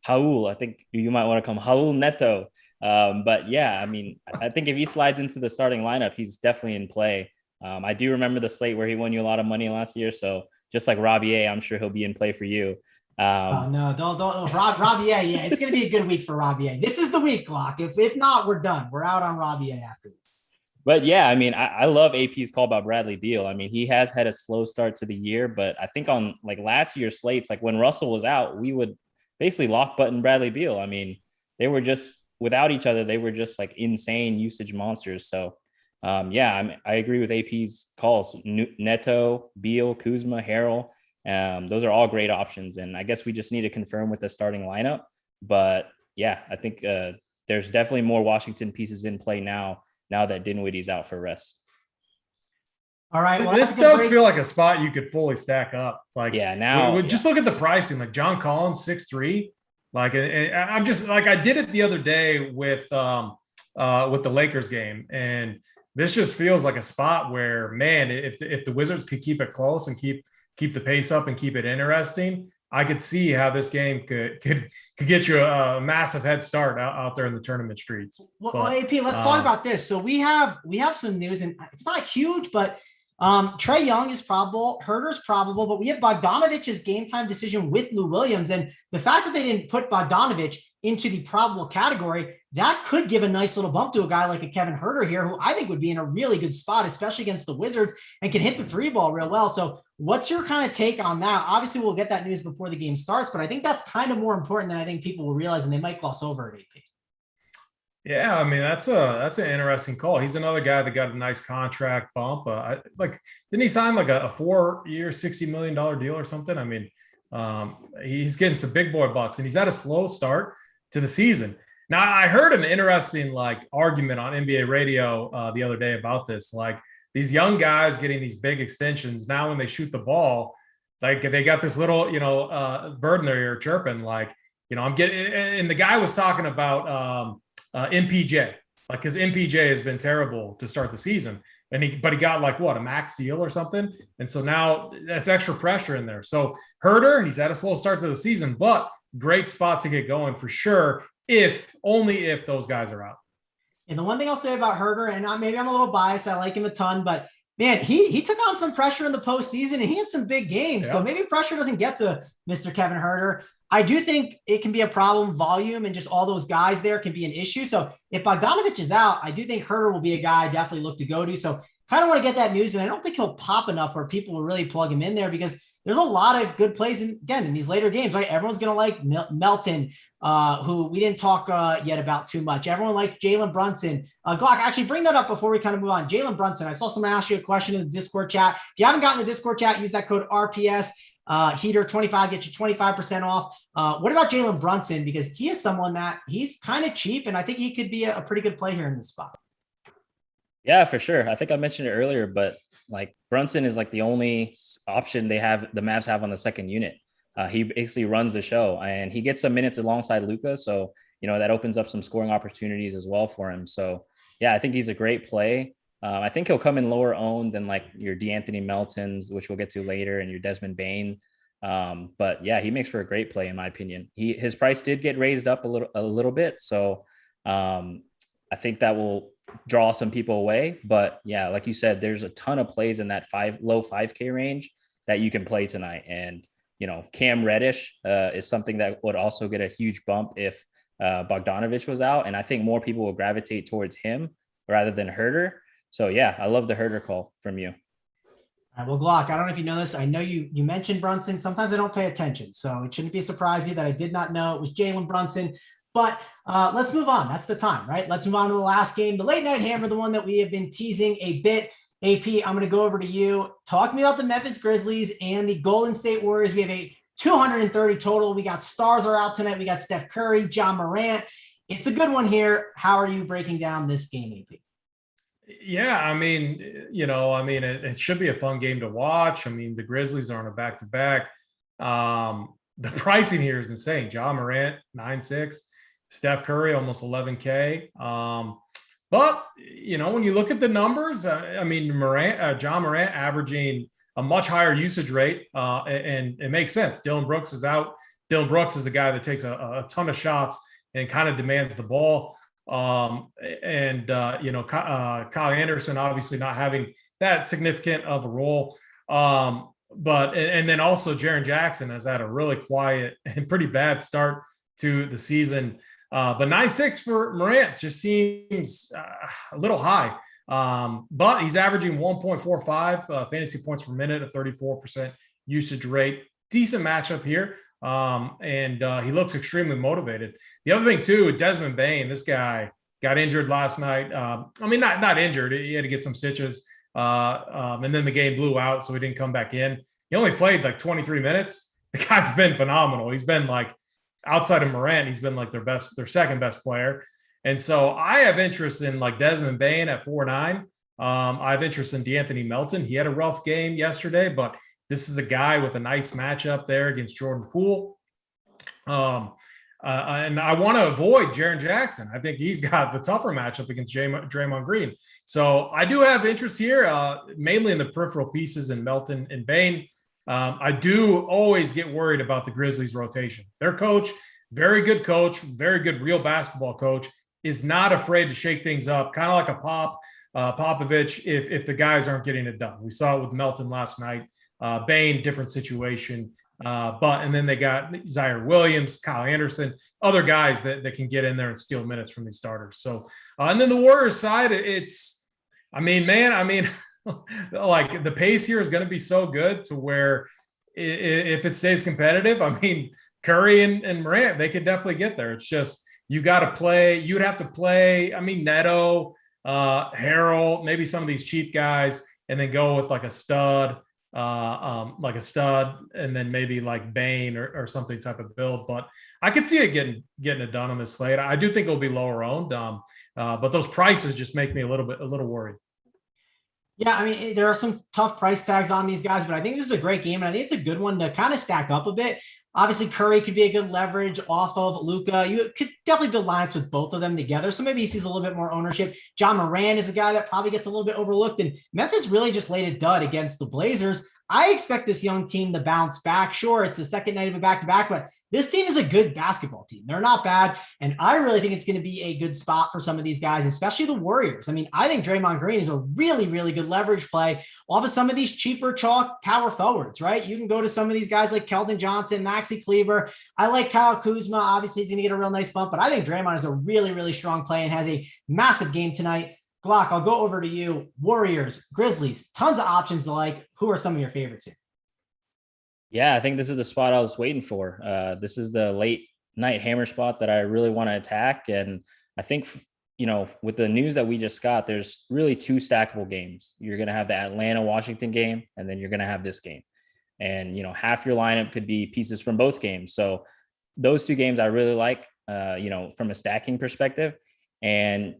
Speaker 3: Raul. I think you might want to come Raul Neto. But yeah, I mean, I think if he slides into the starting lineup, he's definitely in play. I do remember the slate where he won you a lot of money last year. So just like Robbie A, I'm sure he'll be in play for you.
Speaker 1: Oh no, don't Robbie A. Yeah, it's gonna be a good week for Robbie A. This is the week, Glock. If not, we're done. We're out on Robbie A after this.
Speaker 3: But yeah, I mean, I love AP's call about Bradley Beal. I mean, he has had a slow start to the year, but I think on like last year's slates, like when Russell was out, we would basically lock button Bradley Beal. I mean, they were just without each other, they were just like insane usage monsters. So yeah, I agree with AP's calls. Neto, Beal, Kuzma, Harrell. Those are all great options. And I guess we just need to confirm with the starting lineup. But yeah, I think there's definitely more Washington pieces in play now that Dinwiddie's out for rest.
Speaker 1: All right. Well,
Speaker 2: this does feel like a spot you could fully stack up. Like,
Speaker 3: yeah, now
Speaker 2: just look at the pricing. Like John Collins, 6'3". Like, and I'm just like, I did it the other day with the Lakers game, and this just feels like a spot where, man, if the Wizards could keep it close and keep the pace up and keep it interesting, I could see how this game could get you a massive head start out there in the tournament streets.
Speaker 1: Well, AP, let's talk about this. So we have some news, and it's not huge, but Trey Young is probable, Herter's probable, but we have Bogdanovic's game time decision with Lou Williams. And the fact that they didn't put Bogdanovic into the probable category, that could give a nice little bump to a guy like a Kevin Huerter here, who I think would be in a really good spot, especially against the Wizards, and can hit the three ball real well. So what's your kind of take on that? Obviously, we'll get that news before the game starts, but I think that's kind of more important than I think people will realize, and they might gloss over it, AP.
Speaker 2: Yeah, I mean, that's an interesting call. He's another guy that got a nice contract bump. Didn't he sign like a 4-year, $60 million deal or something? I mean, he's getting some big boy bucks, and he's had a slow start to the season. Now, I heard an interesting like argument on NBA radio the other day about this. Like, these young guys getting these big extensions, now when they shoot the ball, like they got this little, bird in their ear chirping, like, I'm getting, and the guy was talking about MPJ, like, because MPJ has been terrible to start the season, but he got like what, a max deal or something, and so now that's extra pressure in there. So Huerter, he's had a slow start to the season, but great spot to get going for sure, only if those guys are out.
Speaker 1: And the one thing I'll say about Huerter, and maybe I'm a little biased, I like him a ton, but man, he took on some pressure in the postseason, and he had some big games. Yeah. So maybe pressure doesn't get to Mr. Kevin Huerter. I do think it can be a problem. Volume and just all those guys there can be an issue. So if Bogdanovic is out, I do think Huerter will be a guy I definitely look to go to. So kind of want to get that news. And I don't think he'll pop enough where people will really plug him in there, because there's a lot of good plays in these later games, right? Everyone's going to like Melton, who we didn't talk yet about too much. Everyone liked Jalen Brunson. Glock, actually bring that up before we kind of move on. Jalen Brunson, I saw someone ask you a question in the Discord chat. If you haven't gotten the Discord chat, use that code RPS. Heater 25 gets you 25% off. What about Jalen Brunson? Because he is someone that he's kind of cheap, and I think he could be a pretty good play here in this spot.
Speaker 3: Yeah, for sure. I think I mentioned it earlier, but like Brunson is like the only option the Mavs have on the second unit. He basically runs the show, and he gets some minutes alongside Luka. So, that opens up some scoring opportunities as well for him. So yeah, I think he's a great play. I think he'll come in lower owned than like your DeAnthony Meltons, which we'll get to later, and your Desmond Bane. But yeah, he makes for a great play in my opinion. His price did get raised up a little bit. So I think that will draw some people away. But yeah, like you said, there's a ton of plays in that low 5K range that you can play tonight. And, Cam Reddish is something that would also get a huge bump if Bogdanovic was out. And I think more people will gravitate towards him rather than Huerter. So yeah, I love the Huerter call from you.
Speaker 1: All right, well, Glock, I don't know if you know this. I know you mentioned Brunson. Sometimes I don't pay attention, so it shouldn't be a surprise to you that I did not know it was Jalen Brunson. But let's move on. That's the time, right? Let's move on to the last game, the late night hammer, the one that we have been teasing a bit. AP, I'm going to go over to you. Talk to me about the Memphis Grizzlies and the Golden State Warriors. We have a 230 total. We got stars are out tonight. We got Steph Curry, John Morant. It's a good one here. How are you breaking down this game, AP?
Speaker 2: Yeah, I mean, it should be a fun game to watch. I mean, the Grizzlies are on a back-to-back. The pricing here is insane. Ja Morant, 9.6. Steph Curry, almost 11K. But, when you look at the numbers, Ja Morant averaging a much higher usage rate, and it makes sense. Dylan Brooks is out. Dylan Brooks is a guy that takes a ton of shots and kind of demands the ball. Kyle Anderson obviously not having that significant of a role. But then also Jaren Jackson has had a really quiet and pretty bad start to the season. But 9.6 for Morant just seems a little high. But he's averaging 1.45 fantasy points per minute, a 34% usage rate. Decent matchup here. He looks extremely motivated. The other thing too, Desmond Bane, this guy got injured last night. Not injured. He had to get some stitches. And then the game blew out, so he didn't come back in. He only played like 23 minutes. The guy's been phenomenal. He's been like, outside of Morant, he's been like their second best player. And so I have interest in like Desmond Bane at 4.9. I have interest in DeAnthony Melton. He had a rough game yesterday, but this is a guy with a nice matchup there against Jordan Poole. And I want to avoid Jaren Jackson. I think he's got the tougher matchup against Draymond Green. So I do have interest here, mainly in the peripheral pieces in Melton and Bane. I do always get worried about the Grizzlies rotation. Their coach, very good coach, very good real basketball coach, is not afraid to shake things up, kind of like a Popovich if the guys aren't getting it done. We saw it with Melton last night. Bane, different situation. And then they got Zaire Williams, Kyle Anderson, other guys that can get in there and steal minutes from these starters. So, and then the Warriors side, like the pace here is going to be so good to where if it stays competitive, Curry and Morant, they could definitely get there. It's just, you'd have to play, Neto, Harrell, maybe some of these cheap guys, and then go with like a stud, and then maybe like Bane or something type of build. But I could see it getting it done on this slate. I do think it'll be lower owned, but those prices just make me a little worried.
Speaker 1: Yeah, there are some tough price tags on these guys, but I think this is a great game, and I think it's a good one to kind of stack up a bit. Obviously, Curry could be a good leverage off of Luka. You could definitely build lines with both of them together, so maybe he sees a little bit more ownership. Ja Morant is a guy that probably gets a little bit overlooked, and Memphis really just laid a dud against the Blazers. I expect this young team to bounce back. Sure, it's the second night of a back-to-back, but this team is a good basketball team. They're not bad, and I really think it's going to be a good spot for some of these guys, especially the Warriors. I think Draymond Green is a really, really good leverage play off of some of these cheaper chalk power forwards, right? You can go to some of these guys like Keldon Johnson, Maxi Kleber. I like Kyle Kuzma. Obviously, he's going to get a real nice bump, but I think Draymond is a really, really strong play and has a massive game tonight. Glock, I'll go over to you. Warriors, Grizzlies, tons of options to like. Who are some of your favorites here?
Speaker 3: Yeah, I think this is the spot I was waiting for. This is the late night hammer spot that I really want to attack. And I think, with the news that we just got, there's really two stackable games. You're going to have the Atlanta-Washington game, and then you're going to have this game. And, half your lineup could be pieces from both games. So those two games I really like, from a stacking perspective. And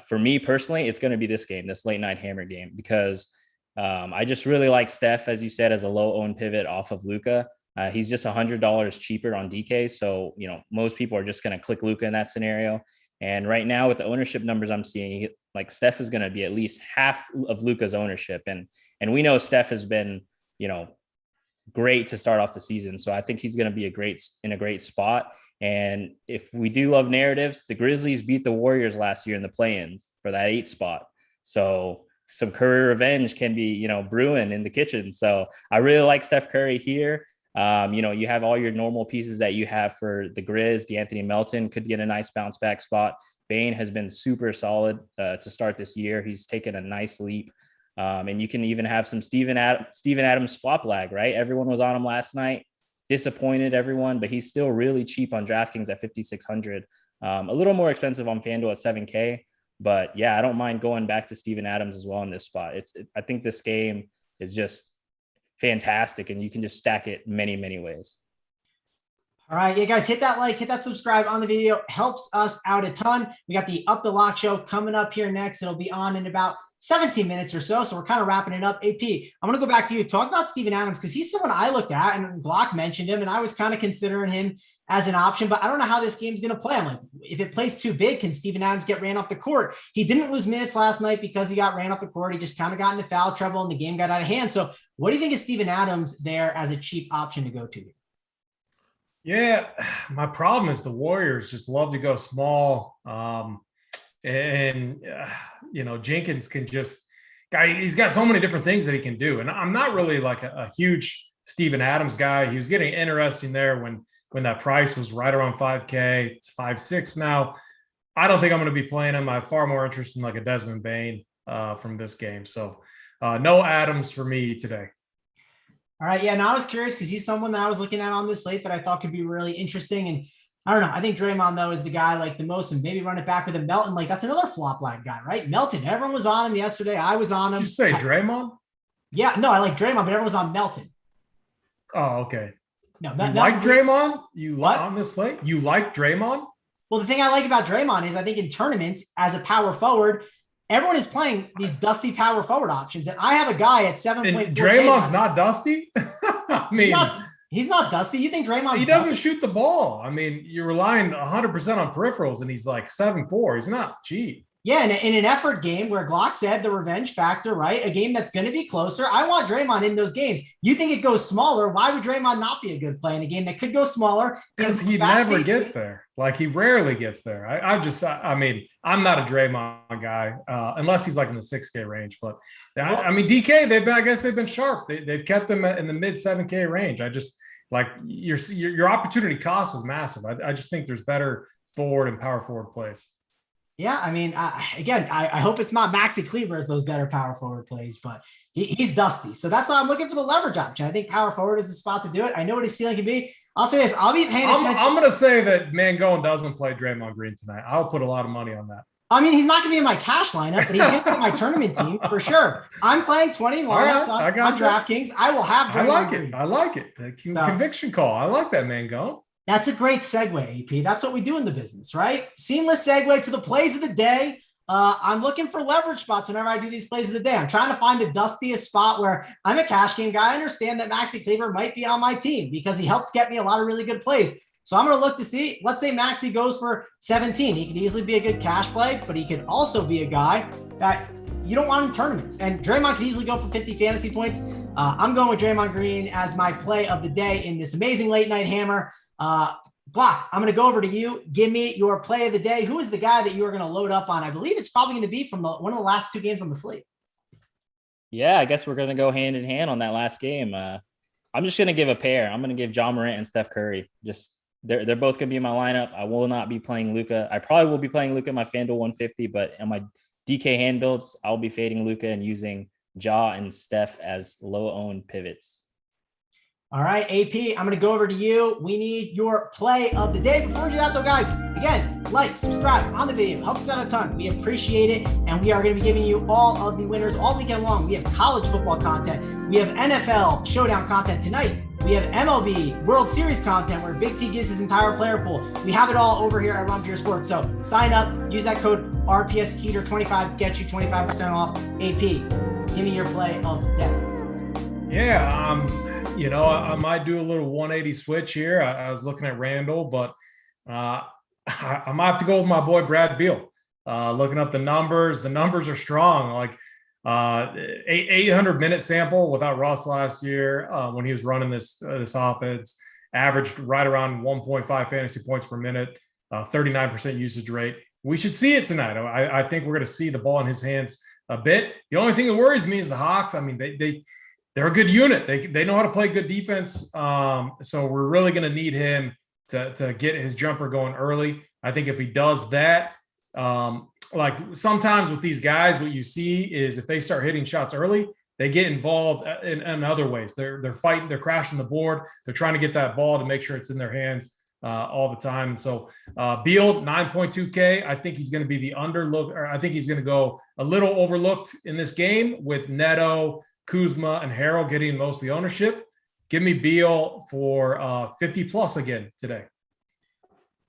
Speaker 3: for me personally, it's going to be this game, this late night hammer game, because I just really like Steph, as you said, as a low owned pivot off of Luka. He's just $100 cheaper on DK. So, most people are just going to click Luka in that scenario. And right now with the ownership numbers I'm seeing, like Steph is going to be at least half of Luka's ownership. And we know Steph has been, great to start off the season. So I think he's going to be in a great spot. And if we do love narratives, the Grizzlies beat the Warriors last year in the play-ins for that 8 spot. So some Curry revenge can be, brewing in the kitchen. So I really like Steph Curry here. You have all your normal pieces that you have for the Grizz. DeAnthony Melton could get a nice bounce back spot. Bane has been super solid to start this year. He's taken a nice leap. And you can even have some Steven Adams flop lag, right? Everyone was on him last night. Disappointed everyone, but he's still really cheap on DraftKings at 5,600. A little more expensive on FanDuel at 7K. But yeah, I don't mind going back to Steven Adams as well in this spot. I think this game is just fantastic, and you can just stack it many, many ways.
Speaker 1: All right, yeah, guys, hit that like, hit that subscribe on the video. Helps us out a ton. We got the Up the Lock show coming up here next. It'll be on in about 17 minutes or so. So we're kind of wrapping it up. AP, I'm going to go back to you. Talk about Steven Adams, because he's someone I looked at, and Block mentioned him, and I was kind of considering him as an option, but I don't know how this game's going to play. I'm like, if it plays too big, can Steven Adams get ran off the court? He didn't lose minutes last night because he got ran off the court. He just kind of got into foul trouble and the game got out of hand. So what do you think is Steven Adams there as a cheap option to go to?
Speaker 2: Yeah, my problem is the Warriors just love to go small. Jenkins can he's got so many different things that he can do. And I'm not really like a huge Steven Adams guy. He was getting interesting there when that price was right around 5K. It's 5.6 now. I don't think I'm going to be playing him. I have far more interest in like a Desmond Bane from this game. So no Adams for me today.
Speaker 1: All right. Yeah. Now I was curious because he's someone that I was looking at on this slate that I thought could be really interesting. And I don't know. I think Draymond, though, is the guy like the most, and maybe run it back with him. Melton, like that's another flop lag guy, right? Melton, everyone was on him yesterday. I was on him.
Speaker 2: Did you say Draymond?
Speaker 1: Yeah. No, I like Draymond, but everyone was on Melton.
Speaker 2: Oh, okay.
Speaker 1: No,
Speaker 2: you like Draymond? You like on this slate? You like Draymond?
Speaker 1: Well, the thing I like about Draymond is I think in tournaments as a power forward, everyone is playing these dusty power forward options. And I have a guy at 7.4.
Speaker 2: Draymond's not dusty? I mean,
Speaker 1: he's not dusty. You think Draymond?
Speaker 2: He doesn't shoot the ball. I mean, you're relying 100% on peripherals, and he's like 7'4". He's not cheap.
Speaker 1: Yeah, in an effort game where Glock said the revenge factor, right? A game that's going to be closer. I want Draymond in those games. You think it goes smaller? Why would Draymond not be a good play in a game that could go smaller?
Speaker 2: Because he never gets there. Like he rarely gets there. I'm not a Draymond guy unless he's like in the 6K range. But DK, they've been sharp. They've kept them in the mid 7K range. I just like your opportunity cost is massive. I just think there's better forward and power forward plays.
Speaker 1: Yeah, I mean, I hope it's not Maxi Kleber as those better power forward plays, but he's dusty. So that's why I'm looking for the leverage option. I think power forward is the spot to do it. I know what his ceiling can be. I'll say this. I'll be paying attention.
Speaker 2: I'm going to say that Mangone doesn't play Draymond Green tonight. I'll put a lot of money on that.
Speaker 1: I mean, he's not going to be in my cash lineup, but he's going to be in my tournament team for sure. I'm playing 20 lineups on DraftKings. I will have Draymond Green.
Speaker 2: I like it. Conviction call. I like that, Mangone.
Speaker 1: That's a great segue, AP. That's what we do in the business, right? Seamless segue to the plays of the day. I'm looking for leverage spots whenever I do these plays of the day. I'm trying to find the dustiest spot where I'm a cash game guy. I understand that Maxi Kleber might be on my team because he helps get me a lot of really good plays. So I'm going to look to see, let's say Maxi goes for 17. He could easily be a good cash play, but he could also be a guy that you don't want in tournaments. And Draymond could easily go for 50 fantasy points. I'm going with Draymond Green as my play of the day in this amazing late night hammer. Block, I'm going to go over to you. Give me your play of the day. Who is the guy that you are going to load up on? I believe it's probably going to be from one of the last two games on the slate.
Speaker 3: Yeah, I guess we're going to go hand in hand on that last game. I'm just going to give a pair. I'm going to give Ja Morant and Steph Curry. Just they're both going to be in my lineup. I will not be playing Luka. I probably will be playing Luka in my FanDuel 150, but in my DK hand builds, I'll be fading Luka and using Ja and Steph as low-owned pivots.
Speaker 1: All right, AP, I'm going to go over to you. We need your play of the day. Before we do that, though, guys, again, like, subscribe on the video. Helps us out a ton. We appreciate it. And we are going to be giving you all of the winners all weekend long. We have college football content. We have NFL Showdown content tonight. We have MLB World Series content where Big T gives his entire player pool. We have it all over here at Run Pure Sports. So sign up, use that code RPSKeeter25, get you 25% off. AP, give me your play of the day.
Speaker 2: Yeah, I might do a little 180 switch here. I was looking at Randall, but I might have to go with my boy Brad Beal. Looking up the numbers are strong. Like 800-minute sample without Russ last year when he was running this offense, averaged right around 1.5 fantasy points per minute, 39% usage rate. We should see it tonight. I think we're going to see the ball in his hands a bit. The only thing that worries me is the Hawks. I mean, they're a good unit. They know how to play good defense. So we're really going to need him to get his jumper going early. I think if he does that, like sometimes with these guys, what you see is if they start hitting shots early, they get involved in other ways. They're fighting, they're crashing the board. They're trying to get that ball to make sure it's in their hands all the time. So Beal, 9.2K. I think he's going to be the underlook, or I think he's going to go a little overlooked in this game with Neto, Kuzma, and Harrell getting most of the ownership. Give me Beal for 50 plus again today.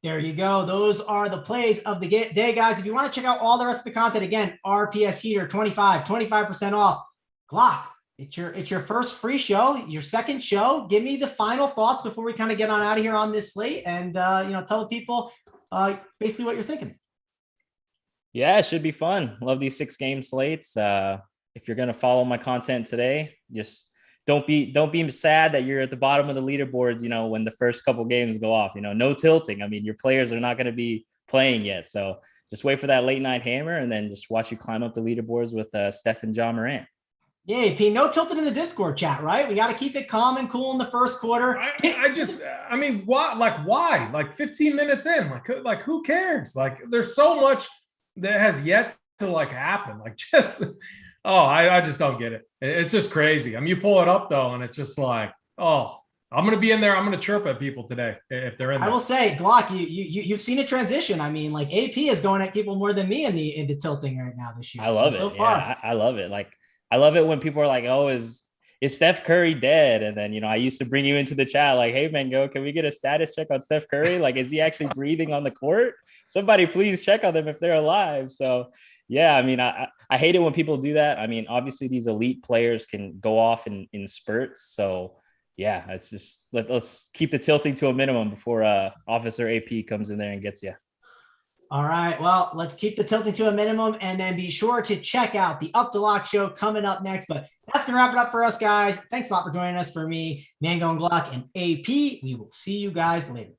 Speaker 1: There you go. Those are the plays of the day, guys. If you want to check out all the rest of the content, again, RPS Heater 25% off. Glock, it's your first free show, your second show. Give me the final thoughts before we kind of get on out of here on this slate, and tell the people basically what you're thinking.
Speaker 3: Yeah, it should be fun. Love these 6-game slates. If you're gonna follow my content today, just don't be sad that you're at the bottom of the leaderboards, when the first couple games go off. No tilting. I mean, your players are not going to be playing yet. So just wait for that late night hammer and then just watch you climb up the leaderboards with Steph and John Morant.
Speaker 1: Yeah, P, no tilting in the Discord chat, right? We got to keep it calm and cool in the first quarter.
Speaker 2: I mean, why? Like 15 minutes in, like who cares? Like there's so much that has yet to happen. I just don't get it. It's just crazy. I mean, you pull it up though, and it's just like, oh, I'm gonna be in there. I'm gonna chirp at people today if they're in there.
Speaker 1: I will say, Glock, you've seen a transition. I mean, like AP is going at people more than me into tilting right now this year.
Speaker 3: I love it. So far. Yeah, I love it. Like I love it when people are like, "Oh, is Steph Curry dead?" And then I used to bring you into the chat like, "Hey, Mango, can we get a status check on Steph Curry? Like, is he actually breathing on the court? Somebody please check on them if they're alive." So. Yeah, I mean, I hate it when people do that. I mean, obviously these elite players can go off in spurts. So yeah, it's just let's keep the tilting to a minimum before Officer AP comes in there and gets you.
Speaker 1: All right, well, let's keep the tilting to a minimum, and then be sure to check out the Up to Lock show coming up next. But that's gonna wrap it up for us, guys. Thanks a lot for joining us. For me, Mango and Glock and AP, we will see you guys later.